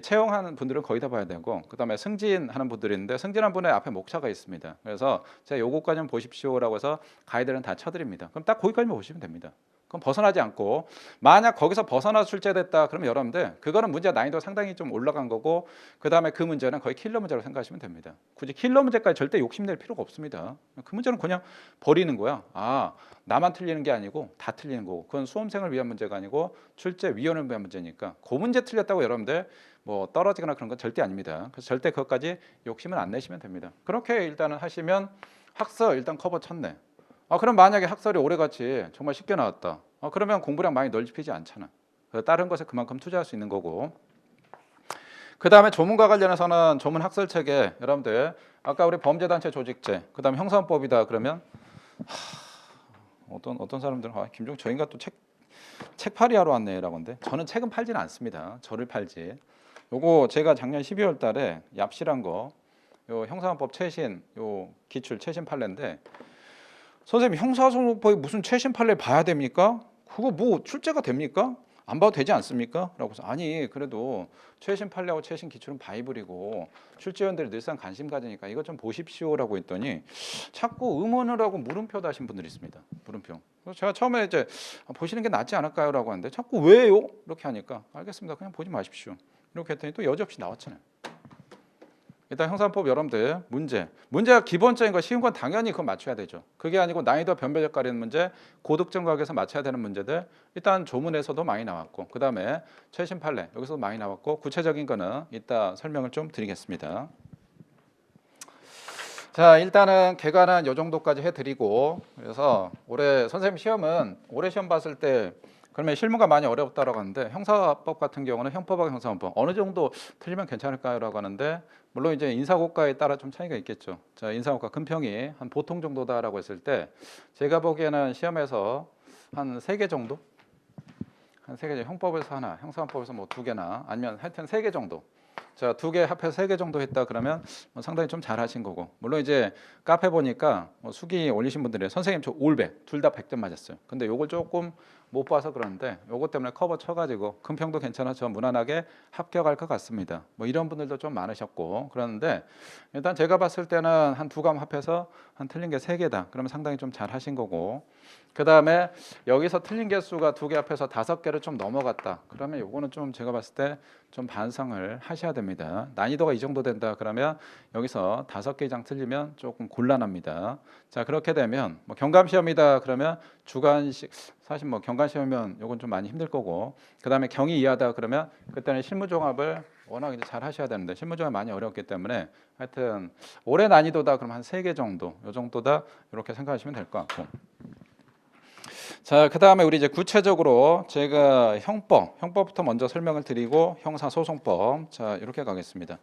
채용하는 분들은 거의 다 봐야 되고 그 다음에 승진하는 분들이 있는데 승진한 분의 앞에 목차가 있습니다. 그래서 제가 요거까지만 보십시오라고 해서 가이드는 다 쳐드립니다. 그럼 딱 거기까지만 보시면 됩니다. 그럼 벗어나지 않고 만약 거기서 벗어나 출제됐다 그러면 여러분들 그거는 문제 난이도 상당히 좀 올라간 거고 그 다음에 그 문제는 거의 킬러 문제라고 생각하시면 됩니다. 굳이 킬러 문제까지 절대 욕심낼 필요가 없습니다. 그 문제는 그냥 버리는 거야. 아 나만 틀리는 게 아니고 다 틀리는 거고 그건 수험생을 위한 문제가 아니고 출제위원을 위한 문제니까 그 문제 틀렸다고 여러분들 뭐 떨어지거나 그런 건 절대 아닙니다. 그래서 절대 그것까지 욕심은 안 내시면 됩니다. 그렇게 일단은 하시면 학설 일단 커버 쳤네. 그럼 만약에 학설이 올해같이 정말 쉽게 나왔다. 그러면 공부량 많이 넓히지 않잖아. 다른 것에 그만큼 투자할 수 있는 거고. 그 다음에 조문과 관련해서는 조문 학설책에 여러분들 아까 우리 범죄단체 조직제, 그 다음에 형사법이다 그러면 어떤 사람들은 김종 저 인간 또 책 팔이 하러 왔네라고 하는데 저는 책은 팔지는 않습니다. 저를 팔지. 요거 제가 작년 12월 달에 얍실한 거, 요 형사법 최신, 요 기출 최신 판례인데. 선생님 형사소송법이 무슨 최신 판례 봐야 됩니까? 그거 뭐 출제가 됩니까? 안 봐도 되지 않습니까? 라고 해서 아니 그래도 최신 판례하고 최신 기출은 바이블이고 출제위원들이 늘상 관심 가지니까 이거 좀 보십시오라고 했더니 자꾸 의문을 하고 물음표 다신 분들이 있습니다. 물음표. 그래서 제가 처음에 이제 보시는 게 낫지 않을까요? 라고 하는데 자꾸 왜요? 이렇게 하니까 알겠습니다. 그냥 보지 마십시오. 이렇게 했더니 또 여지없이 나왔잖아요. 일단 형사법 여러분들 문제가 기본적인 거 쉬운 건 당연히 그거 맞춰야 되죠. 그게 아니고 난이도 변별력 가리는 문제, 고득점 과학에서 맞춰야 되는 문제들 일단 조문에서도 많이 나왔고 그 다음에 최신 판례 여기서도 많이 나왔고 구체적인 거는 이따 설명을 좀 드리겠습니다. 자 일단은 개관은 이 정도까지 해드리고 그래서 올해 선생님 시험은 올해 시험 봤을 때 그러면 실무가 많이 어렵다라고 하는데 형사법 같은 경우는 형법하고 형사원법 어느 정도 틀리면 괜찮을까요라고 하는데 물론 이제 인사고과에 따라 좀 차이가 있겠죠. 자 인사고과 금평이 한 보통 정도다라고 했을 때 제가 보기에는 시험에서 한 3개 정도, 한 3개 형법에서 하나, 형사원법에서 뭐 2개나 아니면 하여튼 3개 정도. 자, 2개 합해서 3개 정도 했다 그러면 상당히 좀 잘하신 거고 물론 이제 카페 보니까 수기 올리신 분들이 선생님 저 올백 둘 다 100점 맞았어요. 근데 요걸 조금 못 봐서 그러는데 요것 때문에 커버 쳐가지고 금평도 괜찮아서 무난하게 합격할 것 같습니다. 뭐 이런 분들도 좀 많으셨고 그러는데 일단 제가 봤을 때는 한 2과목 합해서 한 틀린 게 3개다. 그러면 상당히 좀 잘하신 거고 그 다음에 여기서 틀린 개수가 2개 합해서 5개를 좀 넘어갔다. 그러면 요거는 좀 제가 봤을 때 좀 반성을 하셔야 됩니다. 난이도가 이 정도 된다. 그러면 여기서 5개 이상 틀리면 조금 곤란합니다. 자 그렇게 되면 뭐 경감시험이다. 그러면 주관식 사실 뭐 경감시험이면 요건 좀 많이 힘들 거고 그 다음에 경이 이하다. 그러면 그때는 실무종합을 워낙 이제 잘 하셔야 되는데 실무종합이 많이 어렵기 때문에 하여튼 올해 난이도다. 그럼 한 3개 정도 요 정도다. 이렇게 생각하시면 될 것 같고. 자, 그 다음에 우리 이제 구체적으로 제가 형법부터 먼저 설명을 드리고 형사소송법. 자, 이렇게 가겠습니다.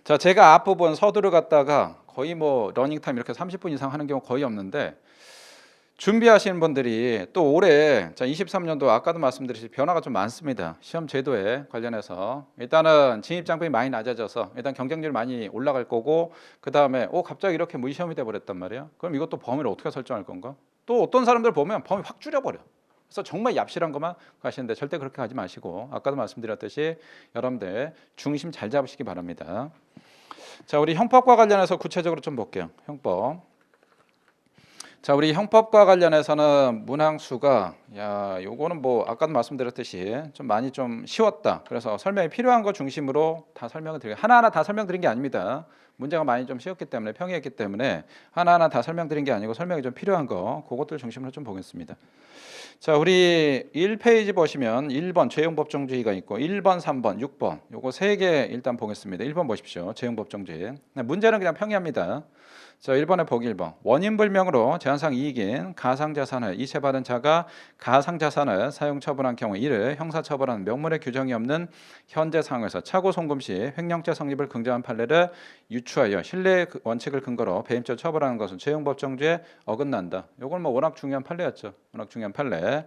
자, 제가 앞부분 서두를 갖다가 거의 뭐 러닝타임 이렇게 30분 이상 하는 경우 거의 없는데 준비하시는 분들이 또 올해 자 23년도 아까도 말씀드렸듯이 변화가 좀 많습니다. 시험 제도에 관련해서 일단은 진입 장벽이 많이 낮아져서 일단 경쟁률이 많이 올라갈 거고 그 다음에 갑자기 이렇게 무시험이 돼 버렸단 말이에요. 그럼 이것도 범위를 어떻게 설정할 건가? 또 어떤 사람들 보면 범위 확 줄여버려. 그래서 정말 얍실한 것만 가시는데 절대 그렇게 가지 마시고 아까도 말씀드렸듯이 여러분들 중심 잘 잡으시기 바랍니다. 자 우리 형법과 관련해서 구체적으로 좀 볼게요. 형법. 자 우리 형법과 관련해서는 문항수가 요거는 뭐 아까도 말씀드렸듯이 좀 많이 좀 쉬웠다. 그래서 설명이 필요한 거 중심으로 다 설명을 드리고 하나하나 다 설명드린 게 아닙니다. 문제가 많이 좀 쉬웠기 때문에 평이했기 때문에 하나하나 다 설명드린 게 아니고 설명이 좀 필요한 거 그것들 중심으로 좀 보겠습니다. 자 우리 1페이지 보시면 1번 죄용법정주의가 있고 1번, 3번, 6번 요거 3개 일단 보겠습니다. 1번 보십시오. 죄용법정주의. 문제는 그냥 평이합니다. 자, 1번에 보기 1번. 원인불명으로 제한상 이익인 가상자산을 이체받은 자가 가상자산을 사용 처분한 경우 이를 형사처벌하는 명문의 규정이 없는 현재 상황에서 차고 송금 시 횡령죄 성립을 긍정한 판례를 유추하여 신뢰 원칙을 근거로 배임죄 처벌하는 것은 채용법정주에 어긋난다. 이건 뭐 워낙 중요한 판례였죠. 워낙 중요한 판례.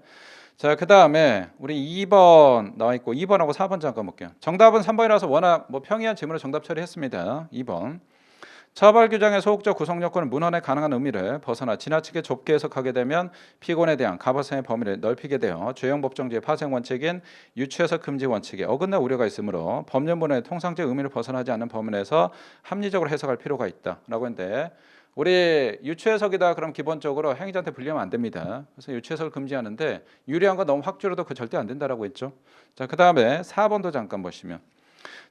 자, 그 다음에 우리 2번 나와 있고 2번하고 4번 잠깐 볼게요. 정답은 3번이라서 워낙 뭐 평이한 질문을 정답 처리했습니다. 2번. 처벌 규정의 소극적 구성 요건은 문헌에 가능한 의미를 벗어나 지나치게 좁게 해석하게 되면 피고인에 대한 가버성의 범위를 넓히게 되어 죄형 법정주의 파생 원칙인 유추해석 금지 원칙에 어긋날 우려가 있으므로 법률문헌의 통상적 의미를 벗어나지 않는 범위 내에서 합리적으로 해석할 필요가 있다라고 했는데 우리 유추해석이다 그럼 기본적으로 행위자한테 불리하면 안 됩니다. 그래서 유추해석을 금지하는데 유리한 거 너무 확 줄여도 그 절대 안 된다라고 했죠. 자, 그 다음에 4번도 잠깐 보시면.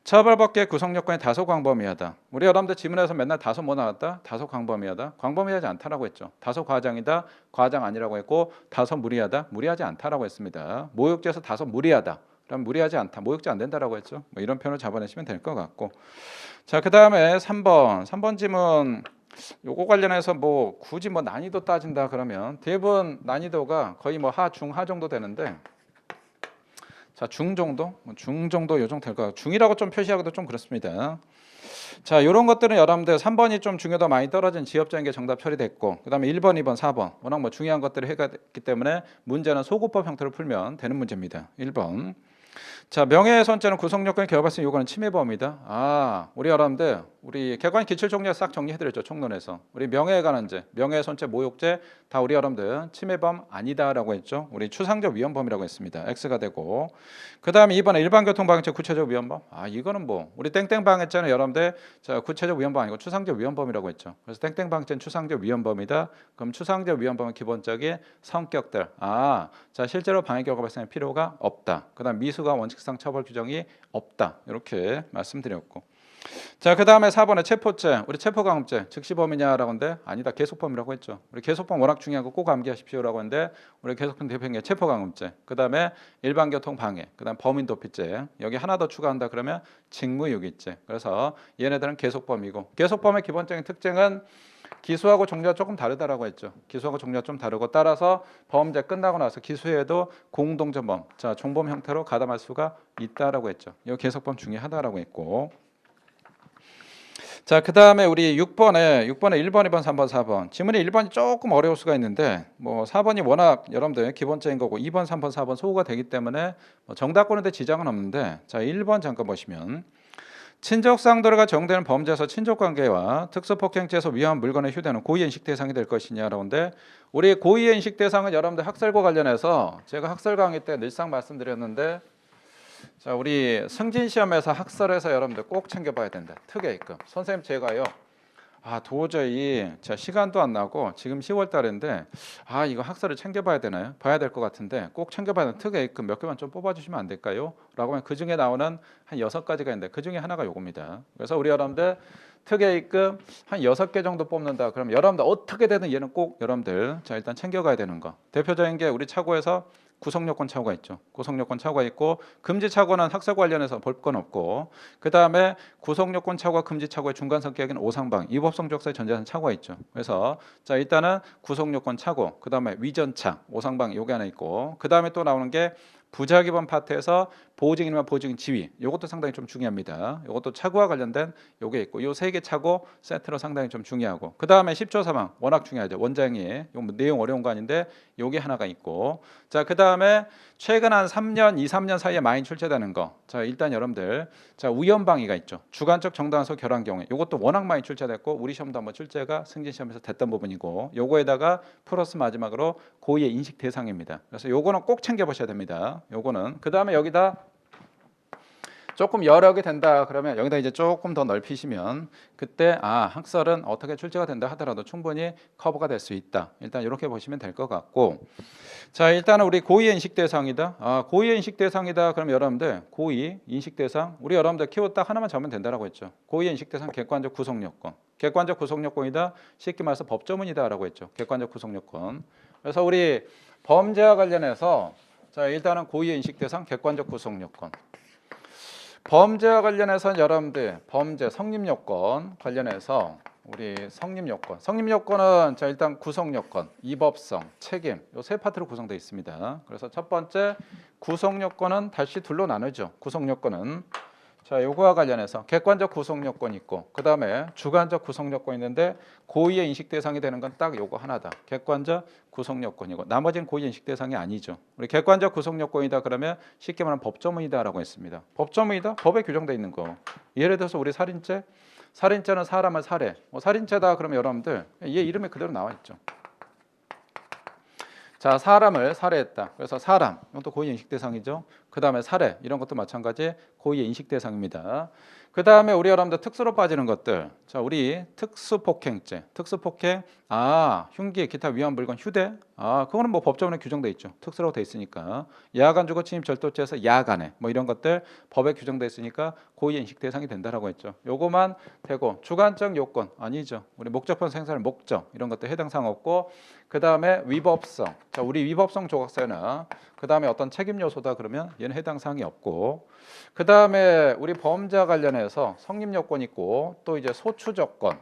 처벌법계 구성 요건이 다소 광범위하다. 우리 여러분들 지문에서 맨날 다소 뭐 나왔다? 다소 광범위하다. 광범위하지 않다라고 했죠. 다소 과장이다. 과장 아니라고 했고 다소 무리하다. 무리하지 않다라고 했습니다. 모욕죄에서 다소 무리하다. 그럼 무리하지 않다. 모욕죄 안 된다라고 했죠. 뭐 이런 표현을 잡아내시면 될 것 같고. 자, 그다음에 3번 지문 요거 관련해서 뭐 굳이 뭐 난이도 따진다 그러면 대부분 난이도가 거의 뭐 하, 중, 하 정도 되는데 자, 중 정도? 중 정도 요 정도 될 것 같아요. 중이라고 좀 표시하기도 좀 그렇습니다. 자, 이런 것들은 여러분들 3번이 좀 중요도 많이 떨어진 지엽적인 게 정답 처리됐고 그다음에 1번, 2번, 4번 워낙 뭐 중요한 것들을 해갔기 때문에 문제는 소구법 형태로 풀면 되는 문제입니다. 1번. 자, 명예훼손죄는 구성 요건이 개업했으면 요거는 침해범이다. 우리 여러분들 우리 객관 기출 종류 싹 정리해드렸죠. 총론에서 우리 명예에 관한 죄, 명예훼손죄, 모욕죄 다 우리 여러분들 침해범 아니다라고 했죠. 우리 추상적 위헌범이라고 했습니다. X가 되고 그 다음에 2번에 일반교통방해죄 구체적 위헌범. 이거는 뭐 우리 땡땡방해죄는 여러분들 자, 구체적 위헌범 아니고 추상적 위헌범이라고 했죠. 그래서 땡땡방해죄는 추상적 위헌범이다. 그럼 추상적 위헌범의 기본적인 성격들. 자, 실제로 방해 결과 발생할 필요가 없다. 그다음 미수가 원칙상 처벌 규정이 없다. 이렇게 말씀드렸고. 자, 그 다음에 4번에 체포죄, 우리 체포강압죄 즉시범이냐라고 하는데 아니다, 계속범이라고 했죠. 우리 계속범 워낙 중요한 거 꼭 암기하십시오라고 했는데 우리 계속범 대표인 게 체포강압죄, 그 다음에 일반교통방해, 그 다음 범인도피죄, 여기 하나 더 추가한다 그러면 직무유기죄. 그래서 얘네들은 계속범이고 계속범의 기본적인 특징은 기소하고 종류가 조금 다르다라고 했죠. 기소하고 종류가 좀 다르고 따라서 범죄 끝나고 나서 기소해도 공동전범, 자, 종범 형태로 가담할 수가 있다라고 했죠. 이 계속범 중요하다라고 했고. 자, 그 다음에 우리 6번에 1번, 2번, 3번, 4번 지문이 1번이 조금 어려울 수가 있는데 뭐 4번이 워낙 여러분들 기본적인 거고 2번, 3번, 4번 소구가 되기 때문에 뭐 정답권인데 지장은 없는데 자, 1번 잠깐 보시면 친족상도가 적용되는 범죄에서 친족관계와 특수폭행죄에서 위험한 물건의 휴대는 고의인식 대상이 될 것이냐라고 하는데 우리 고의인식 대상은 여러분들 학설과 관련해서 제가 학설 강의 때 늘상 말씀드렸는데 자, 우리 승진 시험에서 학설에서 여러분들 꼭 챙겨봐야 된다. 특혜입금. 선생님 제가요. 도저히 제가 시간도 안 나고 지금 10월 달인데 이거 학설을 챙겨봐야 되나요? 봐야 될 것 같은데 꼭 챙겨봐야 되는 특혜입금 몇 개만 좀 뽑아주시면 안 될까요? 라고 하면 그 중에 나오는 한 6가지가 있는데 그 중에 하나가 요겁니다. 그래서 우리 여러분들 특혜입금 한 6개 정도 뽑는다. 그럼 여러분들 어떻게 되든 얘는 꼭 여러분들 자, 일단 챙겨가야 되는 거. 대표적인 게 우리 차고에서 구성요건 착오가 있죠. 구성요건 착오가 있고 금지 착오는 학설 관련해서 볼 건 없고 그 다음에 구성요건 착오와 금지 착오의 중간 성격인 오상방 이법성 적사의 전제하는 착오가 있죠. 그래서 자, 일단은 구성요건 착오 그 다음에 위전착 오상방 요게 하나 있고 그 다음에 또 나오는 게 부자기본 파트에서 보증인이나 보증인 지위 이것도 상당히 좀 중요합니다. 이것도 착오와 관련된 요게 있고 요 3개 착오 세트로 상당히 좀 중요하고 그 다음에 10조 사망 워낙 중요하죠. 원장이 요 내용 어려운 거 아닌데 요게 하나가 있고 자, 그 다음에 최근 한 3년 2-3년 사이에 많이 출제되는 거 자, 일단 여러분들 자, 우연방위가 있죠. 주관적 정당성 결함 경우에 요것도 워낙 많이 출제됐고 우리 시험도 한번 출제가 승진 시험에서 됐던 부분이고 요거에다가 플러스 마지막으로 고의의 인식 대상입니다. 그래서 요거는 꼭 챙겨보셔야 됩니다. 요거는 그 다음에 여기다 조금 여러 개 된다 그러면 여기다 이제 조금 더 넓히시면 그때 학설은 어떻게 출제가 된다 하더라도 충분히 커버가 될 수 있다. 일단 이렇게 보시면 될 것 같고 자, 일단은 우리 고의 인식 대상이다. 고의 인식 대상이다. 그럼 여러분들 고의 인식 대상 우리 여러분들 키워드 딱 하나만 잡으면 된다라고 했죠. 고의 인식 대상 객관적 구성 요건. 객관적 구성 요건이다. 쉽게 말해서 법조문이다라고 했죠. 객관적 구성 요건. 그래서 우리 범죄와 관련해서 자, 일단은 고의 인식 대상 객관적 구성 요건. 범죄와 관련해서는 여러분들 범죄 성립 요건 관련해서 우리 성립 요건. 성립 요건은 자 일단 구성 요건, 위법성, 책임 요 세 파트로 구성되어 있습니다. 그래서 첫 번째 구성 요건은 다시 둘로 나누죠. 구성 요건은 자 요거와 관련해서 객관적 구성 요건이 있고 그다음에 주관적 구성 요건이 있는데 고의의 인식 대상이 되는 건 딱 요거 하나다. 객관적 구성 요건이고 나머지는 고의의 인식 대상이 아니죠. 우리 객관적 구성 요건이다 그러면 쉽게 말하면 법조문이다라고 했습니다. 법조문이다? 법에 규정되어 있는 거. 예를 들어서 우리 살인죄 살인죄는 사람을 살해. 살인죄다 그러면 여러분들 얘 이름에 그대로 나와 있죠. 자, 사람을 살해했다. 그래서 사람, 이것도 고의 인식 대상이죠. 그 다음에 살해, 이런 것도 마찬가지 고의 인식 대상입니다. 그 다음에 우리 여러분들 특수로 빠지는 것들. 자, 우리 특수폭행죄, 특수폭행, 흉기, 기타 위험 물건, 휴대. 그거는 뭐 법조문에 규정돼 있죠. 특수로 돼 있으니까. 야간 주거 침입 절도죄에서 야간에 뭐 이런 것들 법에 규정돼 있으니까 고의 인식 대상이 된다라고 했죠. 요거만 되고 주관적 요건 아니죠. 우리 목적본 생산의 목적 이런 것들 해당 사항 없고 그 다음에 위법성. 자, 우리 위법성 조각사나 그 다음에 어떤 책임 요소다 그러면 얘는 해당 사항이 없고 그 다음에 우리 범죄와 관련해서 성립 요건 있고 또 이제 소추 조건.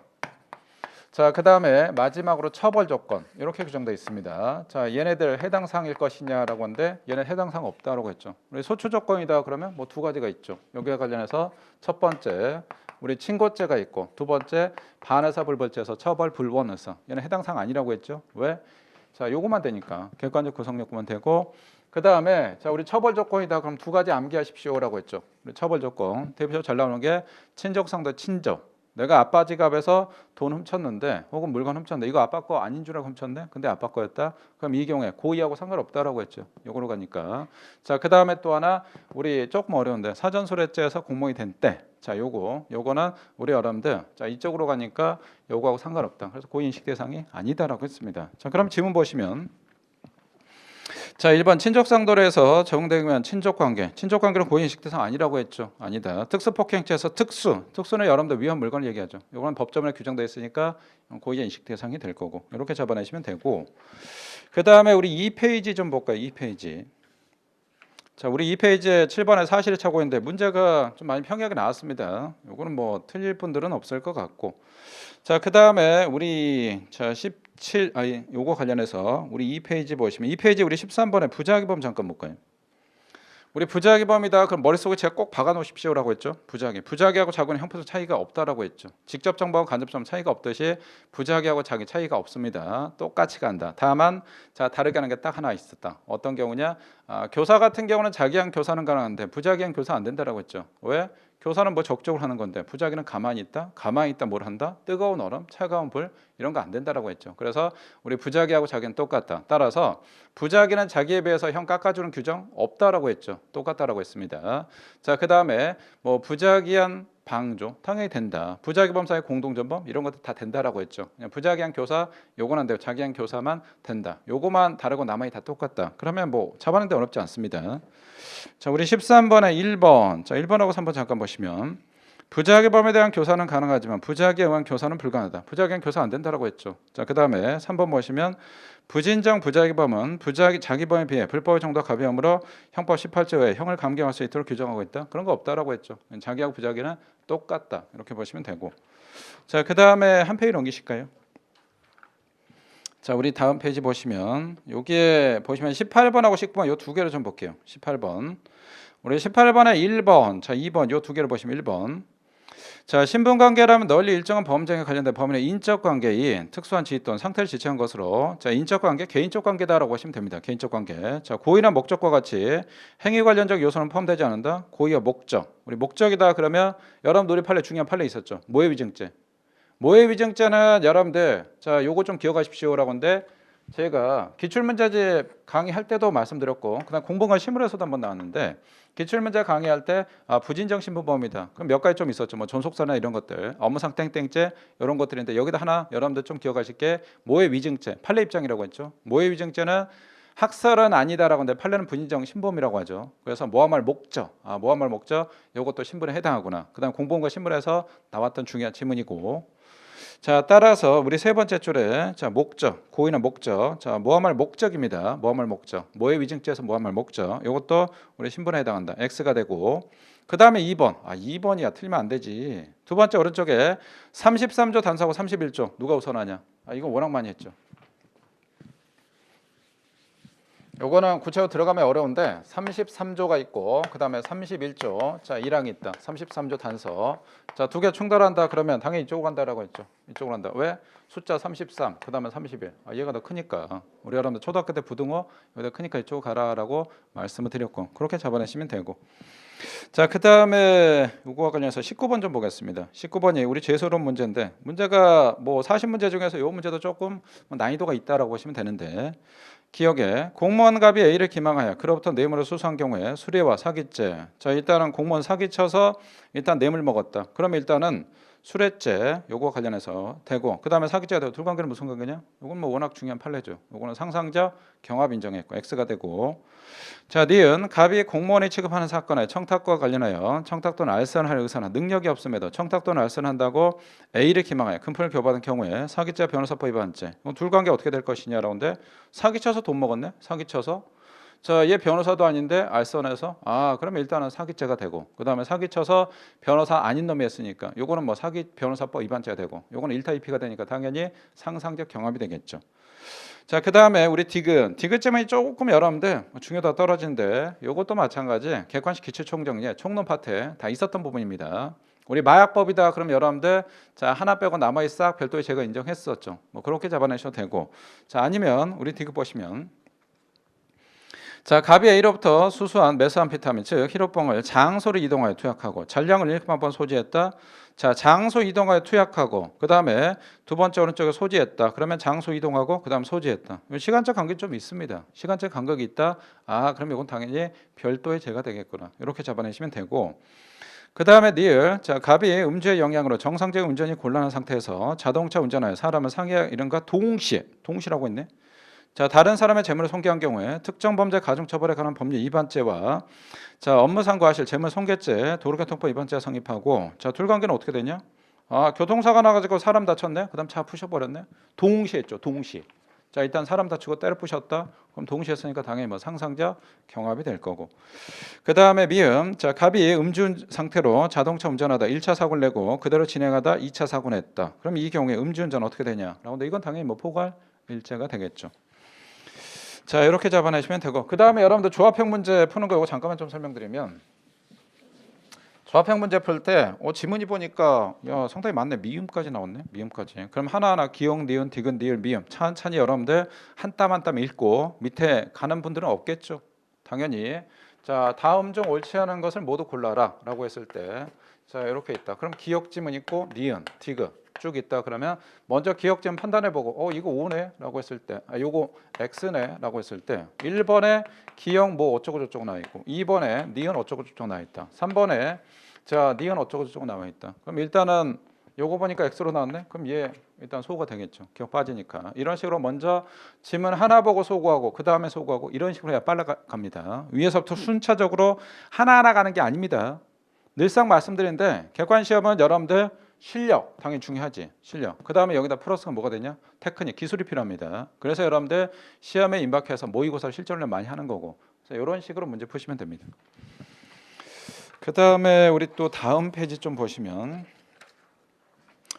자, 그 다음에 마지막으로 처벌 조건 이렇게 규정되어 있습니다. 자, 얘네들 해당 사항일 것이냐라고 하는데 얘는 해당 사항 없다라고 했죠. 우리 소추 조건이다 그러면 뭐 두 가지가 있죠. 여기에 관련해서 첫 번째 우리 친고죄가 있고 두 번째 반의사 불벌죄에서 처벌 불원 의사 얘는 해당 사항 아니라고 했죠. 왜? 자, 요거만 되니까 객관적 구성 요건만 되고 그 다음에 자 우리 처벌 조건이다 그럼 두 가지 암기하십시오라고 했죠. 우리 처벌 조건 대표적으로 잘 나오는 게 친족상도 친족. 내가 아빠 지갑에서 돈 훔쳤는데 혹은 물건 훔쳤는데 이거 아빠 거 아닌 줄 알고 훔쳤네. 근데 아빠 거였다. 그럼 이 경우에 고의하고 상관없다라고 했죠. 요거로 가니까. 자, 그다음에 또 하나 우리 조금 어려운데 사전소래죄에서 공모이 된 때. 자, 요거는 우리 여러분들 자, 이쪽으로 가니까 요거하고 상관없다. 그래서 고의 인식 대상이 아니다라고 했습니다. 자, 그럼 지문 보시면 자, 1번 친족상도례에서 적용되면 친족관계. 친족관계는 고의인식 대상 아니라고 했죠. 아니다. 특수폭행죄에서 특수는 여러분들 위험 물건을 얘기하죠. 이건 법조문에 규정되어 있으니까 고의인식 대상이 될 거고 이렇게 잡아내시면 되고 그 다음에 우리 2페이지 좀 볼까요? 2페이지. 자, 우리 2페이지에 7번에 사실이 차고 있는데 문제가 좀 많이 평이하게 나왔습니다. 요거는 뭐 틀릴 분들은 없을 것 같고 자, 그 다음에 우리 자 17, 요거 관련해서 우리 2페이지 보시면 2페이지 우리 13번에 부작위범 잠깐 볼까요? 우리 부작위범이다. 그럼 머릿속에 제가 꼭 박아 놓으십시오라고 했죠. 부작위하고 자기는 형평성 차이가 없다라고 했죠. 직접 정보와 간접 정보 차이가 없듯이 부작위하고 자기 차이가 없습니다. 똑같이 간다. 다만 자 다르게 하는 게 딱 하나 있었다. 어떤 경우냐? 교사 같은 경우는 자기한 교사는 가능한데 부작위한 교사 안 된다라고 했죠. 왜? 교사는 뭐 적극적으로 하는 건데 부작위는 가만히 있다. 가만히 있다 뭘 한다? 뜨거운 얼음, 차가운 불 이런 거 안 된다라고 했죠. 그래서 우리 부작위하고 자기는 똑같다. 따라서 부작위는 자기에 비해서 형 깎아주는 규정 없다라고 했죠. 똑같다라고 했습니다. 자, 그 다음에 뭐 부작위한 방조 당연히 된다. 부작위범사의 공동전범 이런 것도 다 된다라고 했죠. 그냥 부작위한 교사 요건 안 돼요. 자기한 교사만 된다. 요거만 다르고 나머지 다 똑같다. 그러면 뭐 잡아내는데 어렵지 않습니다. 자, 우리 13번에 1번. 자, 1번하고 3번 잠깐 보시면 부작위범에 대한 교사는 가능하지만 부작위에 의한 교사는 불가능하다. 부작위한 교사 안 된다라고 했죠. 자, 그다음에 3번 보시면 부진정 부작위범은 자기범에 비해 불법의 정도가 가벼우므로 형법 18조에 형을 감경할 수 있도록 규정하고 있다. 그런 거 없다라고 했죠. 자기하고 부작위는 똑같다. 이렇게 보시면 되고. 자, 그다음에 한 페이지 넘기실까요? 자, 우리 다음 페이지 보시면 여기에 보시면 18번하고 19번 요 두 개를 좀 볼게요. 18번. 우리 18번에 1번, 자 2번 요 두 개를 보시면 1번. 자, 신분관계라면 널리 일정한 범죄에 관련된 범인의 인적 관계인 특수한 지위 또는 상태를 지칭한 것으로 자 인적 관계, 개인적 관계다라고 하시면 됩니다. 개인적 관계. 자, 고의나 목적과 같이 행위 관련적 요소는 포함되지 않는다. 고의와 목적. 우리 목적이다 그러면 여러분들 우리 판례 중요한 판례 있었죠. 모해위증죄. 모해위증죄는 여러분들 자 요거 좀 기억하십시오라고 하는데 제가 기출문제집 강의할 때도 말씀드렸고 그다음 공부가 실물에서도 한번 나왔는데 기출문제 강의할 때 부진정 신분범이다. 그럼 몇 가지 좀 있었죠. 뭐 존속사나 이런 것들, 업무상 땡땡죄 이런 것들인데 여기다 하나 여러분들 좀 기억하실 게 모해위증죄, 판례 입장이라고 했죠. 모해위증죄는 학설은 아니다라고 하는데 판례는 부진정 신범이라고 하죠. 그래서 모함할 목적, 모함할 목적 이것도 신분에 해당하구나. 그다음 공보원과 신문에서 나왔던 중요한 지문이고. 자, 따라서 우리 세 번째 줄에 자, 목적, 고의는 목적. 자, 모함할 목적입니다. 모함할 목적. 뭐의 위증죄에서 모함할 목적. 이것도 우리 신분에 해당한다. X가 되고 그다음에 2번. 2번이야. 틀리면 안 되지. 두 번째 오른쪽에 33조 단수하고 31조. 누가 우선하냐? 이거 워낙 많이 했죠. 요거는 구체적으로 들어가면 어려운데 33조가 있고 그다음에 31조. 자, 1항이 있다. 33조 단서. 자, 두 개 충돌한다 그러면 당연히 이쪽으로 간다라고 했죠. 이쪽으로 간다. 왜? 숫자 33 그다음에 31. 얘가 더 크니까. 우리 여러분들 초등학교 때 부등호 여기다 크니까 이쪽으로 가라라고 말씀을 드렸고 그렇게 잡아내시면 되고. 자, 그다음에 이거와 관련해서 19번 좀 보겠습니다. 19번이 우리 재수론 문제인데 문제가 뭐 40문제 중에서 이 문제도 조금 난이도가 있다라고 보시면 되는데 기억에 공무원갑이 A를 기망하여 그로부터 뇌물을 수수한 경우에 수뢰와 사기죄. 자, 일단은 공무원 사기쳐서 일단 뇌물 먹었다. 그러면 일단은 수뢰죄 요거 관련해서 되고 그다음에 사기죄가 되고 둘 관계는 무슨 관계냐? 요건 뭐 워낙 중요한 판례죠. 요거는 상상자 경합 인정했고 X가 되고 자, 니은 갑이 공무원이 취급하는 사건에 청탁과 관련하여 청탁 또는 알선할 의사나 능력이 없음에도 청탁 또는 알선한다고 A를 기망하여 금품을 교부받은 경우에 사기죄 변호사법 위반죄. 둘 관계 어떻게 될 것이냐라는데 사기쳐서 돈 먹었네. 사기쳐서 자, 얘 변호사도 아닌데 알선해서 그러면 일단은 사기죄가 되고 그다음에 사기쳐서 변호사 아닌 놈이 했으니까 요거는 뭐 사기 변호사법 위반죄가 되고 요거는 1타 2피가 되니까 당연히 상상적 경합이 되겠죠. 자, 그다음에 우리 디귿 조금 여러분들 중요도가 떨어지는데 요것도 마찬가지 객관식 기초총정리에 총론 파트에 다 있었던 부분입니다. 우리 마약법이다 그럼 여러분들 자 하나 빼고 나머지 싹 별도의 제거 인정했었죠. 뭐 그렇게 잡아내셔도 되고 자 아니면 우리 디귿 보시면 자, 갑이 A로부터 수수한 메스암페타민 즉 히로뽕을 장소로 이동하여 투약하고 잔량을 1번 소지했다. 자, 장소 이동하여 투약하고 그 다음에 두 번째 오른쪽에 소지했다. 그러면 장소 이동하고 그 다음 소지했다. 시간적 간격이 좀 있습니다. 시간적 간격이 있다. 그럼 이건 당연히 별도의 죄가 되겠구나. 이렇게 잡아내시면 되고 그 다음에 니을 자 갑이 음주의 영향으로 정상적 운전이 곤란한 상태에서 자동차 운전하여 사람을 상해 이른과 동시라고 했네. 자, 다른 사람의 재물을 손괴한 경우에 특정 범죄 가중처벌에 관한 법률 위반죄와 자 업무상과실 재물손괴죄 도로교통법 위반죄가 성립하고 자 둘 관계는 어떻게 되냐? 교통사고 나가지고 사람 다쳤네. 그다음 차 부셔버렸네. 동시에 했죠. 동시. 자 일단 사람 다치고 때려 부셨다. 그럼 동시에 했으니까 당연히 뭐 상상자 경합이 될 거고. 그 다음에 미음 자 갑이 음주 상태로 자동차 운전하다 1차 사고를 내고 그대로 진행하다 2차 사고를 냈다. 그럼 이 경우에 음주운전 어떻게 되냐? 근데 이건 당연히 뭐 포괄 일죄가 되겠죠. 자 이렇게 잡아내시면 되고 그 다음에 여러분들 조합형 문제 푸는 거 이거 잠깐만 좀 설명드리면 조합형 문제 풀 때 지문이 보니까 상당히 많네. 미음까지 나왔네. 미음까지. 그럼 하나하나 기역, 니은, 디귿, 니을, 미음 찬찬히 여러분들 한 땀 한 땀 읽고 밑에 가는 분들은 없겠죠. 당연히 자 다음 중 옳지 않은 것을 모두 골라라 라고 했을 때 자 이렇게 있다. 그럼 기역 지문 있고 니은, 디귿 쭉 있다. 그러면 먼저 기억 좀 판단해보고 이거 5네 라고 했을 때 요거 X네 라고 했을 때 1번에 기억 뭐 어쩌고 저쩌고 나와 있고 2번에 니은 어쩌고 저쩌고 나와 있다. 3번에 자 니은 어쩌고 저쩌고 나와 있다. 그럼 일단은 요거 보니까 X로 나왔네. 그럼 얘 일단 소구가 되겠죠. 기억 빠지니까. 이런 식으로 먼저 지문 하나 보고 소구하고 그 다음에 소구하고 이런 식으로 해야 빨리 갑니다. 위에서부터 순차적으로 하나하나 가는 게 아닙니다. 늘상 말씀드리는데 객관 시험은 여러분들 실력 당연히 중요하지. 실력. 그 다음에 여기다 플러스가 뭐가 되냐? 테크닉, 기술이 필요합니다. 그래서 여러분들 시험에 임박해서 모의고사 실전을 많이 하는 거고 그래서 이런 식으로 문제 푸시면 됩니다. 그 다음에 우리 또 다음 페이지 좀 보시면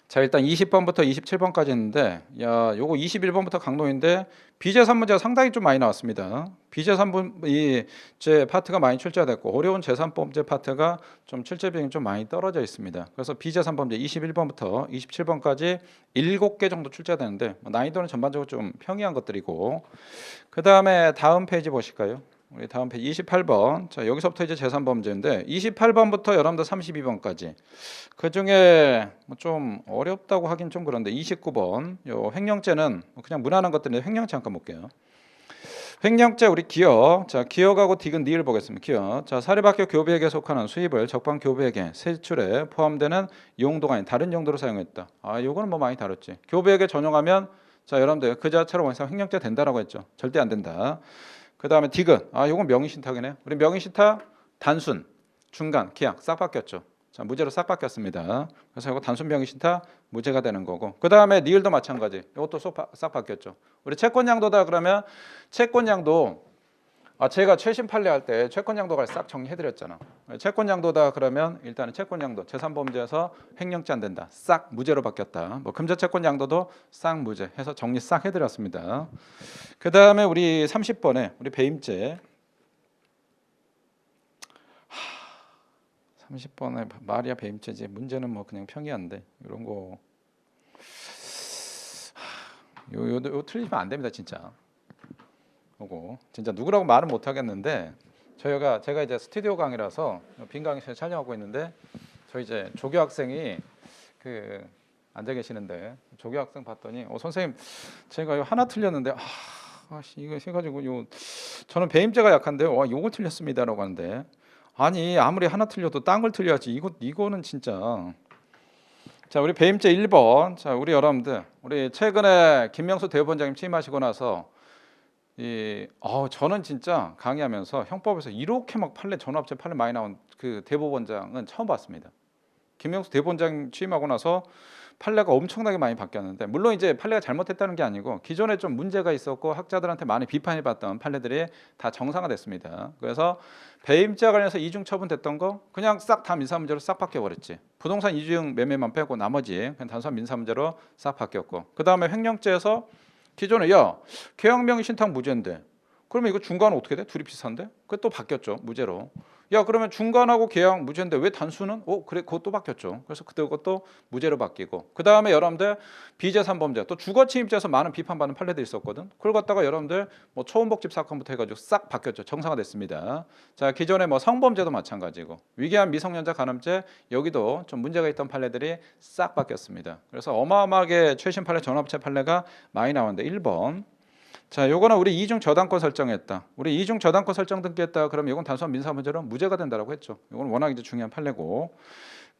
자 일단 20번부터 27번까지 있는데 요거 21번부터 강론인데 비제3 문제가 상당히 좀 많이 나왔습니다. 비제3분 이제 파트가 많이 출제됐고 어려운 제3범죄 파트가 좀 출제 비중이 좀 많이 떨어져 있습니다. 그래서 비제3범죄 21번부터 27번까지 7개 정도 출제되는데 난이도는 전반적으로 좀 평이한 것들이고 그 다음에 다음 페이지 보실까요? 우리 다음 페이지 28번. 자, 여기서부터 이제 제3범죄인데 28번부터 여러분들 32번까지. 그중에 좀 어렵다고 하긴 좀 그런데 29번. 요 횡령죄는 그냥 무난한 것들인데 횡령죄 잠깐 볼게요. 횡령죄 우리 기억. 자, 기억하고 디귿 니을 보겠습니다. 기억. 자, 사립학교 교비에게 속하는 수입을 적방 교비에게 세출에 포함되는 용도가 아닌 다른 용도로 사용했다. 요거는 뭐 많이 다뤘지. 교비에게 전용하면 자, 여러분들 그 자체로 원상 횡령죄 된다라고 했죠. 절대 안 된다. 그 다음에 디귿. 요건 명의신탁이네. 우리 명의신탁 단순, 중간, 기약 싹 바뀌었죠. 자, 무죄로 싹 바뀌었습니다. 그래서 이거 단순 명의 신탁 무죄가 되는 거고, 그 다음에 니을도 마찬가지. 이것도 싹 바뀌었죠. 우리 채권양도다 그러면 채권양도 제가 최신 판례 할 때 채권양도가 싹 정리해드렸잖아. 채권양도다 그러면 일단은 채권양도 제3범죄에서 횡령죄 안 된다. 싹 무죄로 바뀌었다. 뭐 금전채권양도도 싹 무죄 해서 정리 싹 해드렸습니다. 그 다음에 우리 30번에 우리 배임죄 30번에 말이야 배임죄지. 문제는 뭐 그냥 평이한데 이런 거 요 틀리면 안 됩니다 진짜. 요거 진짜 누구라고 말은 못 하겠는데 제가 이제 스튜디오 강의라서 빈 강의실에 촬영하고 있는데 저희 이제 조교 학생이 그 앉아 계시는데 조교 학생 봤더니 선생님 제가 이거 하나 틀렸는데 이거 해가지고 저는 배임죄가 약한데 요거 틀렸습니다라고 하는데 아니 아무리 하나 틀려도 딴 걸 틀려야지 이거는 진짜. 자 우리 배임죄 1번. 자 우리 여러분들 우리 최근에 김명수 대법원장님 취임하시고 나서 저는 진짜 강의하면서 형법에서 이렇게 막 전업체 판례 많이 나온 그 대법원장은 처음 봤습니다. 김명수 대법원장 취임하고 나서 판례가 엄청나게 많이 바뀌었는데 물론 이제 판례가 잘못됐다는 게 아니고 기존에 좀 문제가 있었고 학자들한테 많이 비판을 받던 판례들이 다 정상화됐습니다. 그래서 배임죄와 관련해서 이중 처분됐던 거 그냥 싹 다 민사문제로 싹 바뀌어버렸지. 부동산 이중 매매만 빼고 나머지 그냥 단순한 민사문제로 싹 바뀌었고, 그 다음에 횡령죄에서 기존에 계약명의 신탁 무죄인데 그러면 이거 중간은 어떻게 돼? 둘이 비슷한데? 그게 또 바뀌었죠 무죄로. 그러면 중간하고 계약 무죄인데 왜 단수는? 그래 그것도 바뀌었죠. 그래서 그것도 무죄로 바뀌고, 그 다음에 여러분들 비제3범죄 또 주거침입죄에서 많은 비판받는 판례들이 있었거든. 그걸 갖다가 여러분들 뭐 초음복집 사건부터 해가지고 싹 바뀌었죠. 정상화됐습니다. 자 기존에 뭐 성범죄도 마찬가지고 위계한 미성년자 간음죄 여기도 좀 문제가 있던 판례들이 싹 바뀌었습니다. 그래서 어마어마하게 최신 판례 전업체 판례가 많이 나왔는데 1번. 자, 요거는 우리 이중 저당권 설정했다. 우리 이중 저당권 설정 등기했다. 그러면 이건 단순한 민사 문제로 무죄가 된다라고 했죠. 이건 워낙 이제 중요한 판례고.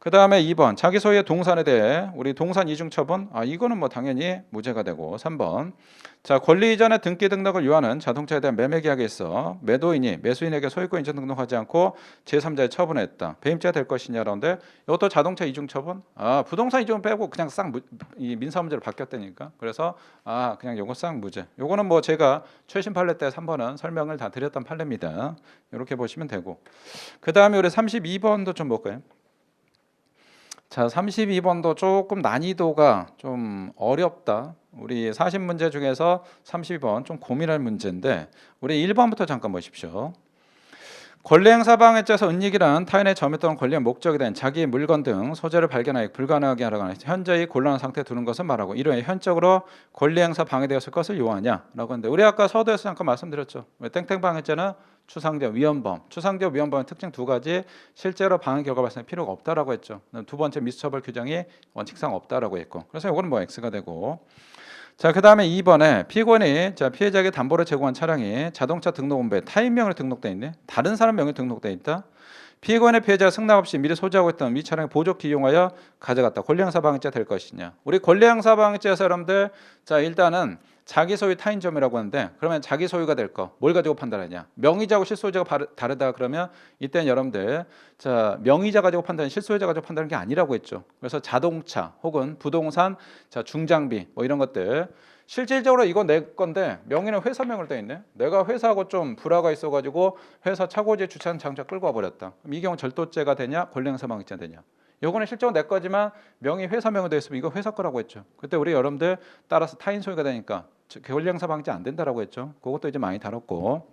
그 다음에 2번 자기 소유의 동산에 대해 우리 동산 이중 처분. 이거는 뭐 당연히 무죄가 되고. 3번 자 권리 이전의 등기 등록을 요하는 자동차에 대한 매매 계약에 있어 매도인이 매수인에게 소유권 인정 등록하지 않고 제3자에 처분했다. 배임죄가 될 것이냐라는데 이것도 자동차 이중 처분. 부동산 이중 빼고 그냥 싹 이 민사 문제로 바뀌었다니까. 그래서 그냥 요거 싹 무죄. 요거는 뭐 제가 최신 판례 때 3번은 설명을 다 드렸던 판례입니다. 이렇게 보시면 되고. 그 다음에 우리 32번도 좀 볼까요? 자, 32번도 조금 난이도가 좀 어렵다. 우리 40문제 중에서 32번 좀 고민할 문제인데 우리 1번부터 잠깐 보십시오. 권리행사 방해죄에서 은닉이란 타인의 점유 또는 권리의 목적이 된 자기의 물건 등 소재를 발견하여 불가능하게 하거나 현저히 곤란한 상태에 두는 것을 말하고 이로해 현적으로 권리행사 방해되었을 것을 요하냐라고 하는데 우리 아까 서두에서 잠깐 말씀드렸죠. 땡땡 방해죄는 추상적 위헌범, 추상적 위헌범의 특징 두 가지. 실제로 방해 결과 발생할 필요가 없다라고 했죠. 두 번째 미수처벌 규정이 원칙상 없다라고 했고, 그래서 이거는 뭐 X가 되고. 자, 그 다음에 2번에 피고인이 피해자에게 담보를 제공한 차량이 자동차 등록원부에 타인 명의로 등록돼 있네. 다른 사람 명의로 등록돼 있다. 피고인의 피해자가 승낙 없이 미리 소지하고 있던 위 차량을 보조기 이용하여 가져갔다. 권리행사 방해죄 될 것이냐. 우리 권리행사 방해죄에서 여러분들 일단은 자기 소유 타인 점유라고 하는데 그러면 자기 소유가 될 거 뭘 가지고 판단하냐. 명의자고 실소유자가 다르다 그러면 이때는 여러분들 명의자 가지고 판단, 실소유자 가지고 판단하는 게 아니라고 했죠. 그래서 자동차 혹은 부동산, 중장비 뭐 이런 것들 실질적으로 이거 내 건데 명의는 회사 명으로 돼 있네. 내가 회사하고 좀 불화가 있어가지고 회사 차고지에 주차한 장차 끌고 와버렸다. 그럼 이 경우 절도죄가 되냐 권리행사 방해죄가 되냐. 요거는 실적으로 내 거지만 명의 회사 명으로 돼 있으면 이거 회사 거라고 했죠. 그때 우리 여러분들 따라서 타인 소유가 되니까 권리행사 방해죄 안 된다라고 했죠. 그것도 이제 많이 다뤘고.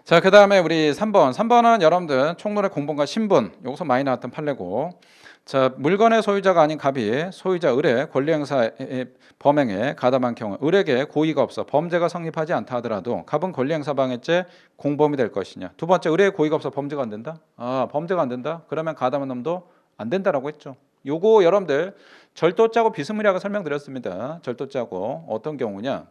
자, 그 다음에 우리 3번. 3번은 여러분들 총론의 공범과 신분 여기서 많이 나왔던 판례고. 자, 물건의 소유자가 아닌 갑이 소유자 을의 권리행사의 범행에 가담한 경우 을에게 고의가 없어 범죄가 성립하지 않다 하더라도 갑은 권리행사 방해죄 공범이 될 것이냐. 두 번째, 을의 고의가 없어 범죄가 안 된다. 범죄가 안 된다. 그러면 가담한 놈도 안 된다라고 했죠. 요거 여러분들 절도죄하고 비스무리하게 설명드렸습니다. 절도죄하고 어떤 경우냐.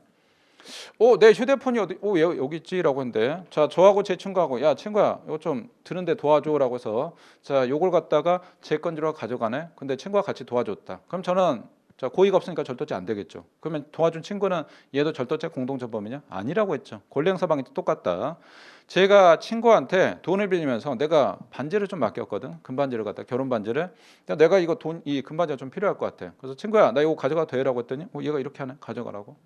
내 휴대폰이 왜 여기 있지라고 했는데, 자, 저하고 제 친구하고 야 친구야 이거 좀 드는데 도와줘라고 해서 요걸 갖다가 제 건 줄 알고 가져가네. 근데 친구가 같이 도와줬다. 그럼 저는 자, 고의가 없으니까 절도죄 안 되겠죠. 그러면 도와준 친구는 얘도 절도죄 공동전범이냐? 아니라고 했죠. 권리행사 방해죄 똑같다. 제가 친구한테 돈을 빌리면서 내가 반지를 좀 맡겼거든. 금반지를 갖다 결혼 반지를. 내가 이거 이 금반지가 좀 필요할 것 같아. 그래서 친구야, 나 이거 가져가도 돼라고 했더니 얘가 이렇게 하네. 가져가라고.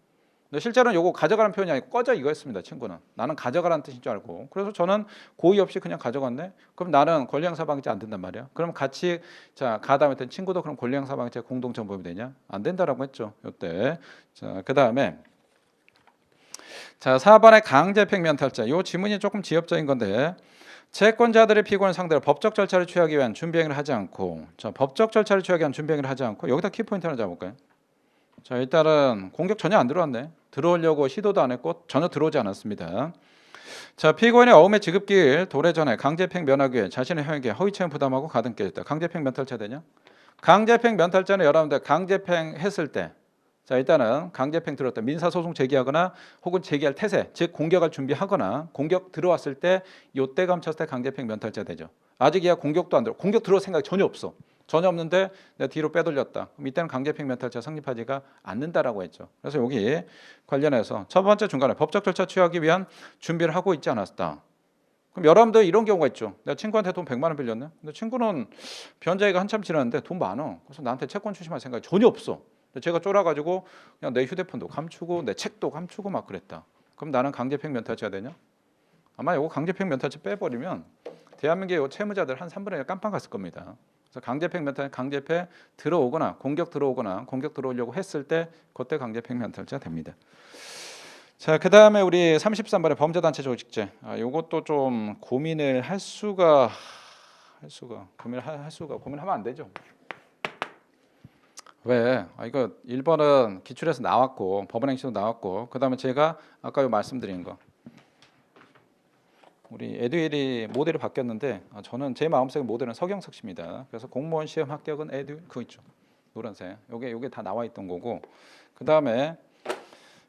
근데 실제로는 요거 가져가라는 표현이 아니고 꺼져 이거였습니다. 친구는 나는 가져가라는 뜻인 줄 알고. 그래서 저는 고의 없이 그냥 가져갔네. 그럼 나는 권리행사 방해죄 안 된단 말이야. 그럼 같이 자 가담 했던 친구도 그럼 권리행사 방해죄 공동전범이 되냐? 안 된다라고 했죠. 요때. 자 그다음에 자 4번의 강제팽 면탈죄. 요 지문이 조금 지엽적인 건데 채권자들의 피고를 상대로 법적 절차를 취하기 위한 준비행위를 하지 않고 자 법적 절차를 취하기 위한 준비행위를 하지 않고 여기다 키포인트 하나 잡아볼까요? 자 일단은 공격 전혀 안 들어왔네. 들어오려고 시도도 안 했고 전혀 들어오지 않았습니다. 자 피고인의 어음의 지급기일 도래 전에 강제팽 면하기 위해 자신의 형에게 허위채무 부담하고 가등기 했다. 강제팽 면탈죄 되냐? 강제팽 면탈죄는 여러분들 강제팽 했을 때 자 일단은 강제팽 들어왔다. 민사소송 제기하거나 혹은 제기할 태세 즉 공격할 준비하거나 공격 들어왔을 때 요때 감췄을 때 강제팽 면탈죄 되죠. 아직 얘가 공격도 안 들어. 공격 들어올 생각이 전혀 없어. 전혀 없는데 내가 뒤로 빼돌렸다. 그럼 이때는 강제팽 면탈죄 성립하지가 않는다라고 했죠. 그래서 여기 관련해서 첫 번째 중간에 법적 절차 취하기 위한 준비를 하고 있지 않았다. 그럼 여러분들 이런 경우가 있죠. 내가 친구한테 돈 100만 원 빌렸네. 근데 친구는 변제가 한참 지났는데 돈 많아. 그래서 나한테 채권 출심할 생각이 전혀 없어. 근데 제가 쫄아가지고 그냥 내 휴대폰도 감추고 내 책도 감추고 막 그랬다. 그럼 나는 강제팽 면탈죄가 되냐? 아마 이거 강제팽 면탈죄 빼버리면 대한민국의 채무자들 한 3분의 1 깜빵 갔을 겁니다. 그래서 강제팽 면탈 강제패 들어오거나 공격 들어오려고 했을 때 그때 강제팽 면탈죄가 됩니다. 자, 그다음에 우리 33번의 범죄단체 조직죄. 요것도 좀 고민을 할 수가 고민하면 안 되죠. 왜? 이거 1번은 기출에서 나왔고 법원행시도 나왔고 그다음에 제가 아까 말씀드린 거 우리 에듀윌이 모델이 바뀌었는데 저는 제 마음속에 모델은 서경석 씨입니다. 그래서 공무원 시험 합격은 에듀윌 그거 있죠. 노란색. 요게 다 나와 있던 거고. 그다음에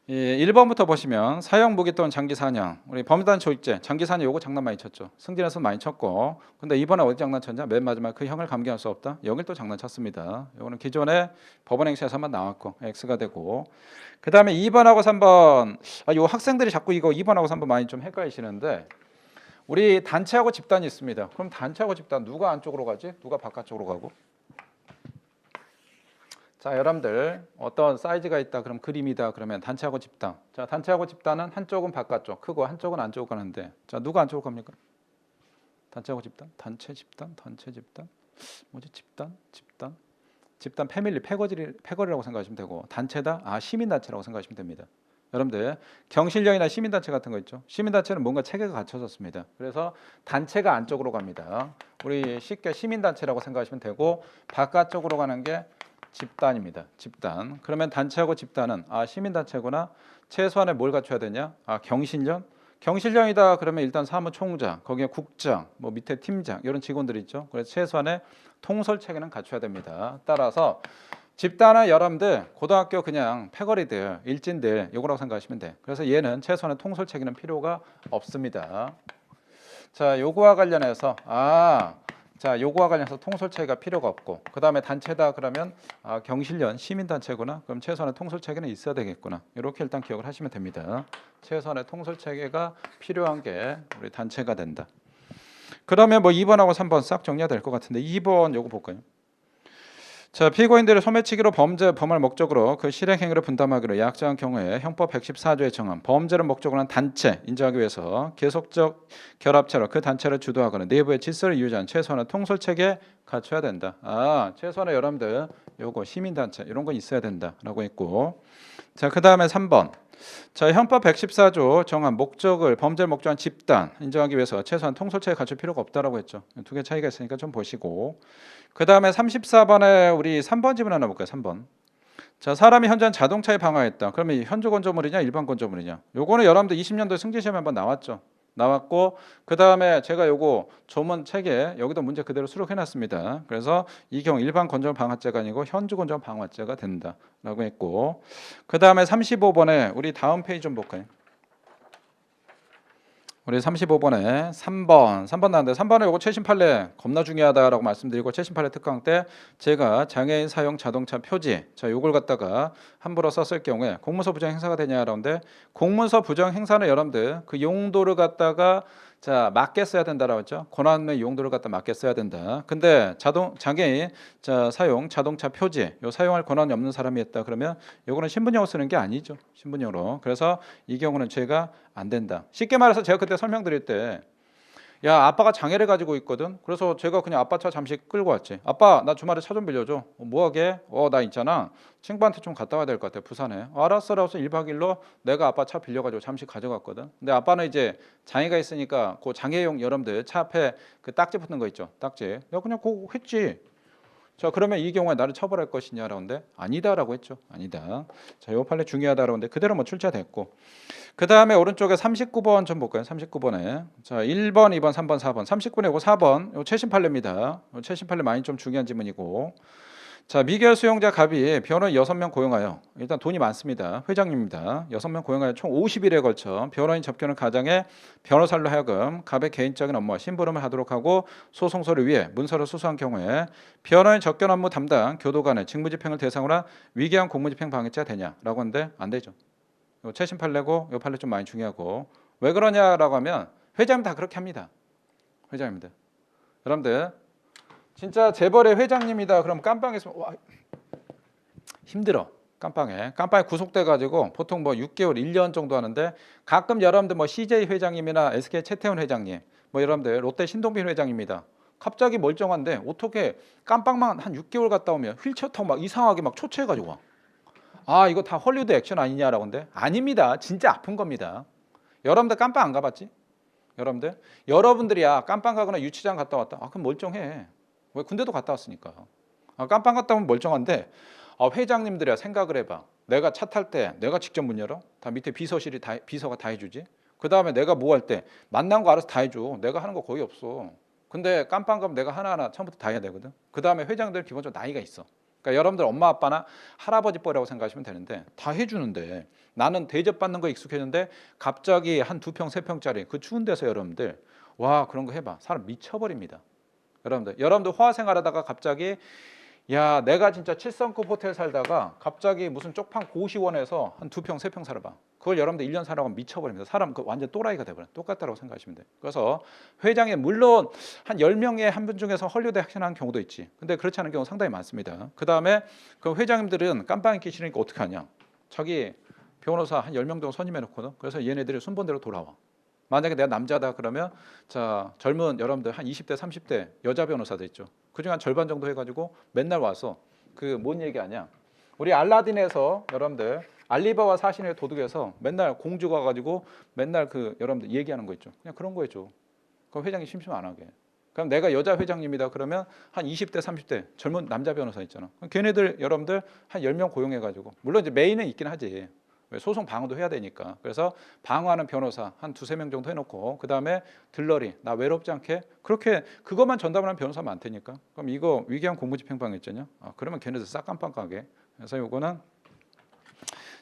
1번부터 보시면 사형 무기 또는 장기 사냥. 우리 범죄단 조직죄 장기 사냥 요거 장난 많이 쳤죠. 승진에서 많이 쳤고. 근데 이번에 어디 장난쳤냐? 맨 마지막 그 형을 감경할 수 없다. 여길 또 장난쳤습니다. 요거는 기존에 법원행시에서만 나왔고 X가 되고. 그다음에 2번하고 3번. 요 학생들이 자꾸 이거 2번하고 3번 많이 좀 헷갈리시는데 우리 단체하고 집단이 있습니다. 그럼 단체하고 집단 누가 안쪽으로 가지? 누가 바깥쪽으로 가고? 자, 여러분들 어떤 사이즈가 있다 그럼 그림이다 그러면 단체하고 집단. 자, 단체하고 집단은 한쪽은 바깥쪽 크고 한쪽은 안쪽으로 가는데 자, 누가 안쪽으로 갑니까? 단체하고 집단? 단체 집단? 뭐지? 집단 패밀리 패거리라고 생각하시면 되고 단체다? 시민단체라고 생각하시면 됩니다. 여러분들 경실련이나 시민단체 같은 거 있죠. 시민단체는 뭔가 체계가 갖춰졌습니다. 그래서 단체가 안쪽으로 갑니다. 우리 쉽게 시민단체라고 생각하시면 되고 바깥쪽으로 가는 게 집단입니다. 집단. 그러면 단체하고 집단은 시민단체구나. 최소한에 뭘 갖춰야 되냐? 경실련. 경실련이다 그러면 일단 사무총장, 거기에 국장, 뭐 밑에 팀장 이런 직원들이 있죠. 그래서 최소한의 통솔 체계는 갖춰야 됩니다. 따라서 집단은 여러분들 고등학교 그냥 패거리들, 일진들 요거라고 생각하시면 돼. 그래서 얘는 최소한의 통솔 체계는 필요가 없습니다. 자, 요거와 관련해서 요거와 관련해서 통솔 체계가 필요가 없고 그다음에 단체다 그러면 경실련 시민단체구나. 그럼 최소한의 통솔 체계는 있어야 되겠구나. 이렇게 일단 기억을 하시면 됩니다. 최소한의 통솔 체계가 필요한 게 우리 단체가 된다. 그러면 뭐 2번하고 3번 싹 정리가 될 것 같은데 2번 요거 볼까요? 자, 피고인들을 소매치기로 범할 목적으로 그 실행 행위를 분담하기로 약정한 경우에 형법 114조에 정한 범죄를 목적으로 한 단체 인정하기 위해서 계속적 결합체로 그 단체를 주도하거나 내부의 질서를 유지하는 최소한의 통솔 체계 갖춰야 된다. 최소한의 여러분들 요거 시민단체 이런 건 있어야 된다라고 했고 자, 그다음에 3번. 자, 형법 114조 정한 목적을 범죄를 목적한 집단 인정하기 위해서 최소한 통솔체계 갖출 필요가 없다라고 했죠. 두 개 차이가 있으니까 좀 보시고 그 다음에 34번에 우리 3번 지문 하나 볼까요? 3번. 자, 사람이 현저한 자동차에 방화했다. 그러면 현주 건조물이냐 일반 건조물이냐? 요거는 여러분들 20년도에 승진시험에 한번 나왔죠. 나왔고 그 다음에 제가 요거 조문 책에 여기도 문제 그대로 수록해놨습니다. 그래서 이 경우 일반 건조물 방화죄가 아니고 현주 건조물 방화죄가 된다라고 했고 그 다음에 35번에 우리 다음 페이지 좀 볼까요? 우리 35번에 3번 나왔는데 3번에 요거 최신 판례 겁나 중요하다라고 말씀드리고 최신 판례 특강 때 제가 장애인 사용 자동차 표지 자 요걸 갖다가 함부로 썼을 경우에 공문서 부정 행사가 되냐라는데 공문서 부정 행사는 여러분들 그 용도를 갖다가 자 맞게 써야 된다라고 했죠. 권한의 용도를 갖다 맞게 써야 된다. 근데 장애인 자 사용 자동차 표지 요 사용할 권한이 없는 사람이 했다 그러면 요거는 신분용으로 쓰는 게 아니죠. 신분용으로. 그래서 이 경우는 죄가 안 된다. 쉽게 말해서 제가 그때 설명드릴 때 야 아빠가 장애를 가지고 있거든. 그래서 제가 그냥 아빠 차 잠시 끌고 왔지. 아빠 나 주말에 차 좀 빌려줘. 뭐하게? 나 있잖아. 친구한테 좀 갔다 와야 될 것 같아 부산에. 알았어라고 해서 1박 2일로 내가 아빠 차 빌려가지고 잠시 가져갔거든. 근데 아빠는 이제 장애가 있으니까 그 장애용 여러분들 차 앞에 그 딱지 붙는 거 있죠. 딱지. 내가 그냥 그거 했지. 자 그러면 이 경우에 나를 처벌할 것이냐라는데 아니다라고 했죠. 아니다. 자, 요 판례 중요하다라는데 그대로 뭐 출제됐고 그 다음에 오른쪽에 39번 좀 볼까요? 39번에 자 1번, 2번, 3번, 4번 39번에 요거 4번 요 최신 판례입니다. 요 최신 판례 많이 좀 중요한 지문이고 자 미결 수용자 갑이 변호인 6명 고용하여 일단 돈이 많습니다. 회장님입니다. 6명 고용하여 총 50일에 걸쳐 변호인 접견을 가장해 변호사로 하여금 갑의 개인적인 업무와 심부름을 하도록 하고 소송서를 위해 문서를 수수한 경우에 변호인 접견 업무 담당 교도관의 직무집행을 대상으로 한 위계한 공무집행 방해죄가 되냐라고 하는데 안 되죠. 요 최신 판례고 요 판례 좀 많이 중요하고 왜 그러냐라고 하면 회장님 다 그렇게 합니다. 회장입니다. 여러분들 진짜 재벌의 회장님이다 그럼 깜빵에 있으면 와 힘들어. 깜빵에 구속돼 가지고 보통 뭐 6개월 1년 정도 하는데 가끔 여러분들 뭐 CJ 회장님이나 SK 최태원 회장님 뭐 여러분들 롯데 신동빈 회장입니다. 갑자기 멀쩡한데 어떻게 깜빵만 한 6개월 갔다 오면 휠체어 타고 막 이상하게 막 초췌해 가지고 와. 아 이거 다 헐리우드 액션 아니냐라고 하는데 아닙니다. 진짜 아픈 겁니다. 여러분들 깜빵 안 가봤지? 여러분들이야 깜빵 가거나 유치장 갔다 왔다. 아 그럼 멀쩡해. 왜 군대도 갔다 왔으니까. 깜빵 갔다 오면 멀쩡한데 회장님들이야 생각을 해봐. 내가 차 탈 때 내가 직접 문 열어? 다 밑에 비서가 다 해주지. 그 다음에 내가 뭐 할 때 만난 거 알아서 다 해줘. 내가 하는 거 거의 없어. 근데 깜빵 가면 내가 하나하나 처음부터 다 해야 되거든. 그 다음에 회장들 기본적으로 나이가 있어. 그러니까 여러분들 엄마 아빠나 할아버지 뻘이라고 생각하시면 되는데 다 해주는데 나는 대접받는 거 익숙해졌는데 갑자기 한 2평 3평짜리 그 추운 데서 여러분들 와 그런 거 해봐. 사람 미쳐버립니다. 여러분들 화화 생활하다가 갑자기 야 내가 진짜 7성급 호텔 살다가 갑자기 무슨 쪽방 고시원에서 한 2평 3평 살아봐. 그걸 여러분들 1년 살아가 미쳐버립니다. 사람 그 완전 또라이가 돼버려. 똑같다라고 생각하시면 돼. 그래서 회장에 물론 한 10명의 한 분 중에서 헐리우드 액션하는 경우도 있지. 근데 그렇지 않은 경우 상당히 많습니다. 그 다음에 그 회장님들은 깜빵 있기 싫으니까 어떻게 하냐. 자기 변호사 한 10명 정도 선임해 놓거든. 그래서 얘네들이 순번대로 돌아와. 만약에 내가 남자다 그러면 자 젊은 여러분들 한 20대 30대 여자 변호사들 있죠. 그중에 한 절반 정도 해가지고 맨날 와서 그 뭔 얘기하냐. 우리 알라딘에서 여러분들 알리바바 사신의 도둑에서 맨날 공주 가가지고 맨날 그 여러분들 얘기하는 거 있죠. 그냥 그런 거 해줘. 그럼 회장이 심심 안 하게. 그럼 내가 여자 회장님이다 그러면 한 20대 30대 젊은 남자 변호사 있잖아. 그럼 걔네들 여러분들 한 10명 고용해가지고 물론 이제 메인은 있긴 하지. 소송 방어도 해야 되니까. 그래서 방어하는 변호사 한 2-3명 정도 해놓고 그 다음에 들러리 나 외롭지 않게 그렇게 그것만 전담하는 변호사 많다니까. 그럼 이거 위계한 공무집행방해죄냐? 그러면 걔네들 싹 깜빵 가게. 그래서 요거는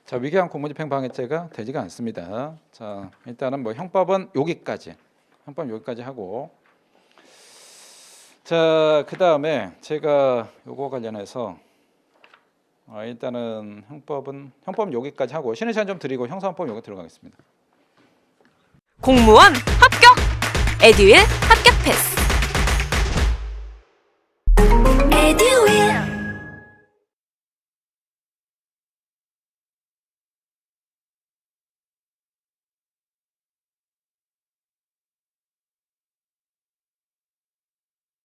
자 위계한 공무집행방해죄가 되지가 않습니다. 자 일단은 뭐 형법은 여기까지 하고 자 그 다음에 제가 요거 관련해서 일단은 형법은 여기까지 하고 쉬는 시간 좀 드리고 형사헌법 여기 들어가겠습니다. 공무원 합격! 에듀윌 합격 패스!